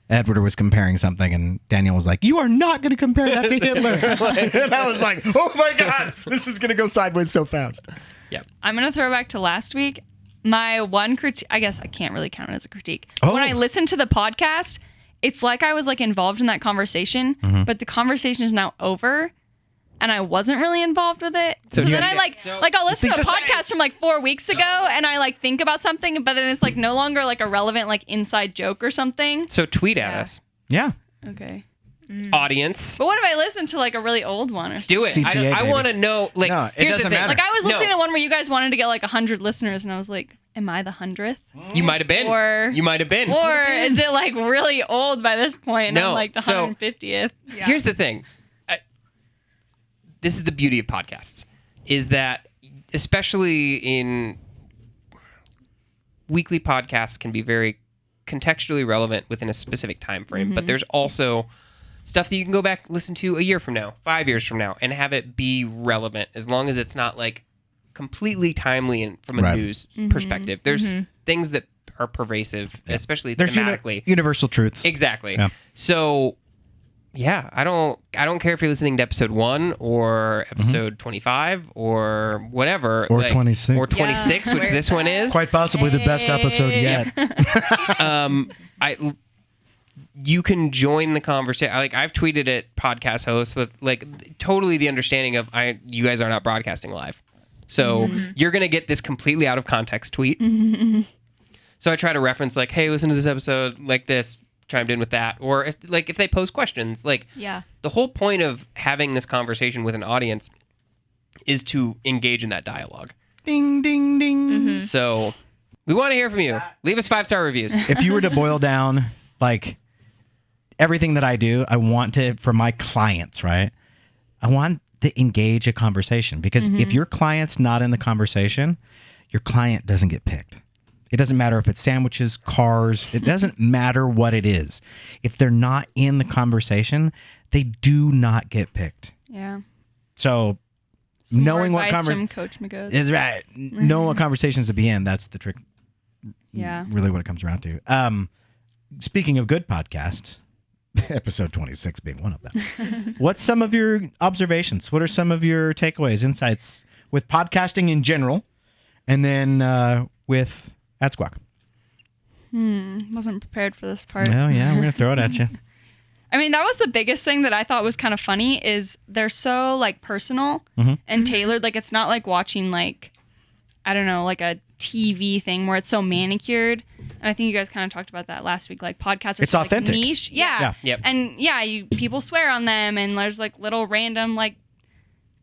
Edward was comparing something, and Daniel was like, "You are not going to compare that to Hitler." And I was like, "Oh my god, this is going to go sideways so fast." Yep. I'm going to throw back to last week. My one critique, I guess I can't really count it as a critique. Oh. When I listened to the podcast, it's like I was like involved in that conversation, but the conversation is now over. And I wasn't really involved with it. So you then had- I I'll listen to a It's the same. podcast from like 4 weeks ago and I like think about something, but then it's like no longer like a relevant like inside joke or something. So tweet at Yeah. us, Yeah. Okay. audience. But what if I listen to like a really old one or something? Do it. CTA, I baby. want to know. Like, No, it here's doesn't the thing. matter. Like I was No. listening to one where you guys wanted to get like 100 listeners and I was like, am I the 100th? You might have been. Or- you might have been. Or is it like really old by this point and No, I'm like the so- 150th? Here's the thing. This is the beauty of podcasts, is that especially in weekly podcasts can be very contextually relevant within a specific time frame. But there's also stuff that you can go back listen to a year from now, 5 years from now, and have it be relevant as long as it's not like completely timely and from a Right. news perspective. There's things that are pervasive, especially There's thematically. universal truths. Exactly. Yeah. So, yeah, I don't care if you're listening to episode 1 or episode 25 or whatever, Or 26. or 26, which Where's this one that? is. Quite possibly the best episode yet. You can join the conversation. Like I've tweeted at podcast hosts with like totally the understanding of you guys are not broadcasting live, so you're gonna get this completely out of context tweet. So I try to reference like, hey, listen to this episode like this. Chimed in with that, or like if they pose questions, like Yeah. the whole point of having this conversation with an audience is to engage in that dialogue. Ding, ding, ding. So we want to hear from you. Leave us 5-star reviews. If you were to boil down like everything that I do, I want to, for my clients, right? I want to engage a conversation because if your client's not in the conversation, your client doesn't get picked. It doesn't matter if it's sandwiches, cars. It doesn't matter what it is. If they're not in the conversation, they do not get picked. Yeah. So Some knowing more what advice conversation from Coach McGoes. is right, knowing what conversations to be in, that's the trick. Yeah. Really what it comes around to. Speaking of good podcasts, episode 26 being one of them. What's some of your observations? What are some of your takeaways, insights with podcasting in general, and then with AdSquawk? Wasn't prepared for this part. Oh yeah, we're gonna throw it at you. I mean, that was the biggest thing that I thought was kind of funny is they're so like personal and tailored. Like it's not like watching like, I don't know, like a TV thing where it's so manicured. And I think you guys kind of talked about that last week. Like podcasts are It's so, like, authentic. niche. Yeah. Yep. And yeah, people swear on them and there's like little random like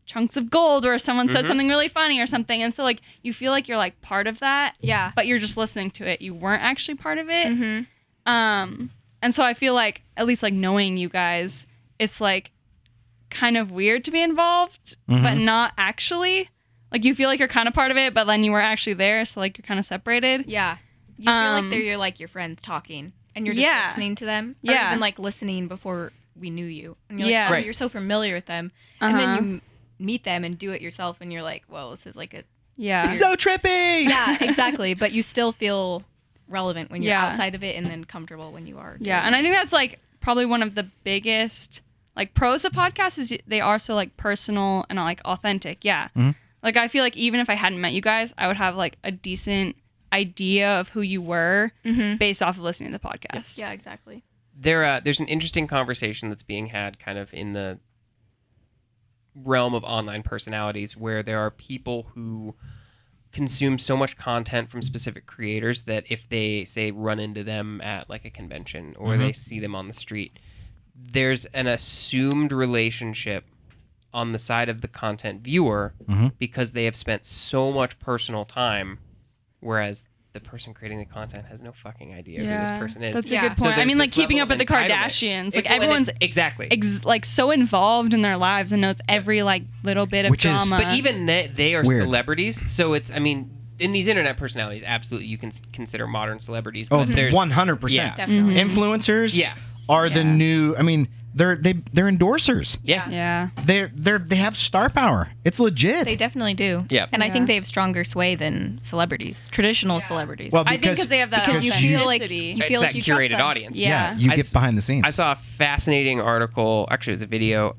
chunks of gold where someone says something really funny or something. And so like you feel like you're like part of that. Yeah. But you're just listening to it. You weren't actually part of it. Mm-hmm. And so I feel like, at least like knowing you guys, it's like kind of weird to be involved, but not actually. Like you feel like you're kind of part of it, but then you weren't actually there, so like you're kind of separated. Yeah. You feel like you're like your friends talking, and you're just listening to them. Or Yeah. even like listening before we knew you. And you're Yeah. like, oh, Right. you're so familiar with them. And then you meet them and do it yourself, and you're like, whoa, this is like a... Yeah. So trippy. Yeah, exactly. But you still feel relevant when you're Yeah. outside of it, and then comfortable when you are. Yeah, and I think that's like probably one of the biggest like pros of podcasts is they are so like personal and like authentic. Yeah. Like I feel like even if I hadn't met you guys, I would have like a decent idea of who you were based off of listening to the podcast. Yeah, exactly. There's an interesting conversation that's being had kind of in the realm of online personalities where there are people who consume so much content from specific creators that if they say run into them at like a convention or they see them on the street, there's an assumed relationship on the side of the content viewer because they have spent so much personal time, whereas the person creating the content has no fucking idea who this person is. That's a Yeah. good So point. I there's mean, like this keeping level up with of the entitlement. Kardashians, like Well, and everyone's exactly like so involved in their lives and knows every like little bit of Which is- drama. But even they are Weird. celebrities, so it's, I mean, in these internet personalities, absolutely you can consider modern celebrities. Oh, But there's 100%. Yeah. Definitely. Influencers Yeah. are the new. I mean, they're endorsers. Yeah. yeah. They have star power. It's legit. They definitely do. Yeah. And I Yeah. think they have stronger sway than celebrities, traditional celebrities. Well, I think because they have that because you feel like authenticity. you It's feel that like you trust curated them. audience. Yeah. you I get s- behind the scenes. I saw a fascinating article, actually it was a video,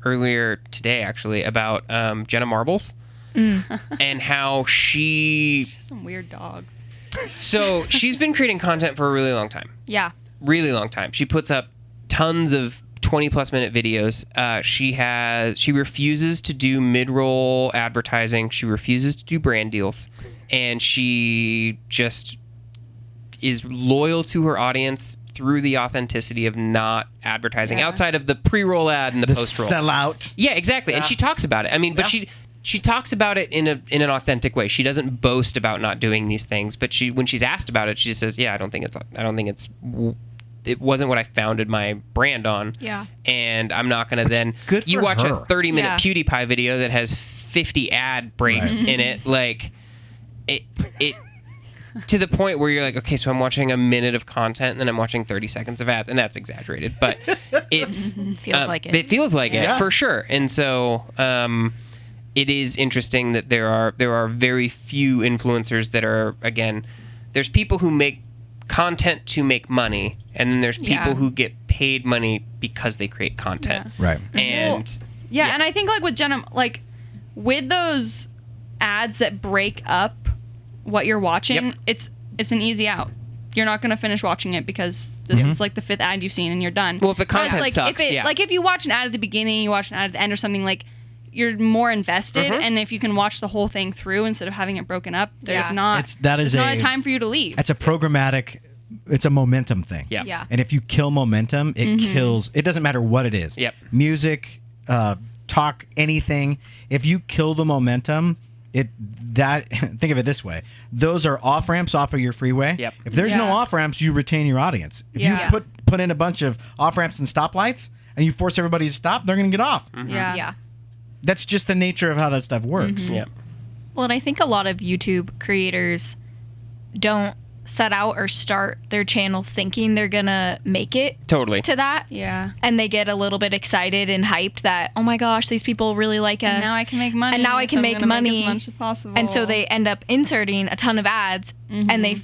earlier today actually, about Jenna Marbles and how Some weird dogs. so she's been creating content for a really long time. Yeah. Really long time. She puts up tons of 20+ minute videos. She refuses to do mid-roll advertising. She refuses to do brand deals, and she just is loyal to her audience through the authenticity of not advertising outside of the pre-roll ad and the the post-roll. sellout. Yeah, exactly. And she talks about it. I mean, but she talks about it in an authentic way. She doesn't boast about not doing these things, but when she's asked about it, she says, "Yeah, it wasn't what I founded my brand on." Yeah. And I'm not going to then good you for watch her. a 30-minute Yeah. PewDiePie video that has 50 ad breaks in it, like it to the point where you're like, okay, so I'm watching a minute of content and then I'm watching 30 seconds of ads, and that's exaggerated, but it's Feels like it. It feels like Yeah. it for sure. And so it is interesting that there are very few influencers that are, again, there's people who make content to make money, and then there's people Yeah. who get paid money because they create content. Right. And Yeah, and I think like with Jenna, like with those ads that break up what you're watching, Yep. it's an easy out. You're not going to finish watching it because this is like the 5th ad you've seen and you're done. Well, if the Whereas, content like, sucks, if yeah. like if you watch an ad at the beginning, you watch an ad at the end or something, like you're more invested, and if you can watch the whole thing through instead of having it broken up, there's Yeah. not That is not a a time for you to leave. It's a programmatic. It's a momentum thing. Yeah. Yeah. And if you kill momentum, it kills. It doesn't matter what it is. Yep. Music, talk, anything. If you kill the momentum, think of it this way: those are off ramps off of your freeway. Yep. If there's no Yeah. off ramps, you retain your audience. If Yeah. you put in a bunch of off ramps and stoplights, and you force everybody to stop, they're going to get off. Yeah. Yeah. That's just the nature of how that stuff works. yeah. Well, and I think a lot of YouTube creators don't set out or start their channel thinking they're gonna make it Totally. to that. Yeah. And they get a little bit excited and hyped that, oh my gosh, these people really like us. And now I can make money. And now I can so I'm make gonna money. as much as possible. And so they end up inserting a ton of ads, and they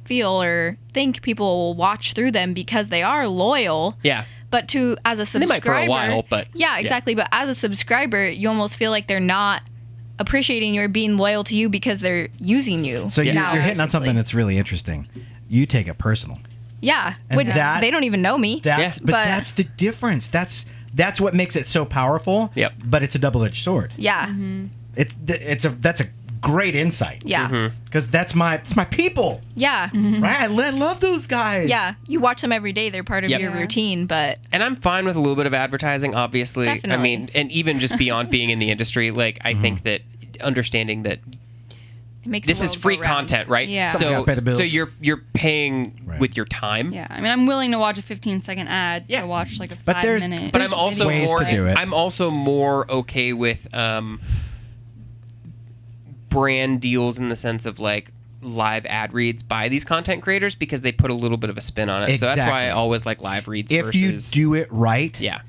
feel or think people will watch through them because they are loyal. Yeah. But as a They subscriber, might for a while, but yeah, exactly. But as a subscriber, you almost feel like they're not appreciating you or being loyal to you because they're using you. So you're now, hitting on basically. something that's really interesting. You take it personal. Yeah, And when that- they don't even know me. But But- that's the difference. That's what makes it so powerful. Yep. But it's a double-edged sword. Yeah, That's a great insight. yeah, Because it's my people, yeah, right? I love those guys. yeah. You watch them every day; they're part of Yep. your Yeah. routine. But And I'm fine with a little bit of advertising, obviously. I Definitely. mean, and even just beyond being in the industry, like I think that understanding that it makes this the is world free go round. content, right? Yeah. Something's gotta pay the bills. So you're paying Right. with your time. Yeah. I mean, I'm willing to watch a 15-second ad Yeah. to watch like a But there's- 5-minute. But I'm also ways more to do it. I'm also more okay with brand deals in the sense of like live ad reads by these content creators because they put a little bit of a spin on it. So that's why I Exactly. always like live reads If versus you do it right, yeah.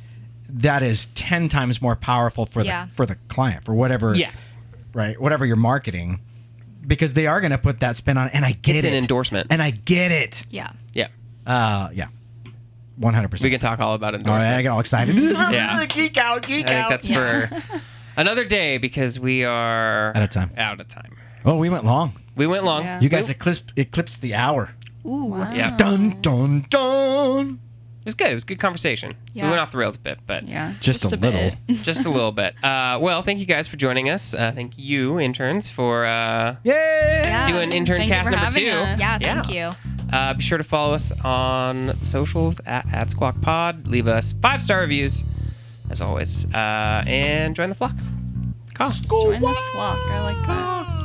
that is 10 times more powerful for Yeah. the client, for whatever. Yeah. Right. Whatever you're marketing, because they are going to put that spin on it, and I get It's it. an endorsement. And I get it. Yeah, Yeah. Yeah. 100%. We can talk all about All endorsements. right, I get all excited. Yeah. Geek out, geek I think out. that's for another day because we are Out of time. Out of time. Oh, we went long. We went long. Yeah. You guys eclipsed the hour. ooh, Wow. Yeah. Dun, dun, dun. It was good. It was a good conversation. Yeah. We went off the rails a bit, but Yeah. Just a little. bit. just a little bit. Well, thank you guys for joining us. Thank you, interns, for Yay! Yeah. doing Thank you InternCast for number having 2. us. yeah. Thank you. Be sure to follow us on the socials at AdSquawk Pod. Leave us 5-star reviews, as always. And join the flock. Call. Join the flock. I like that.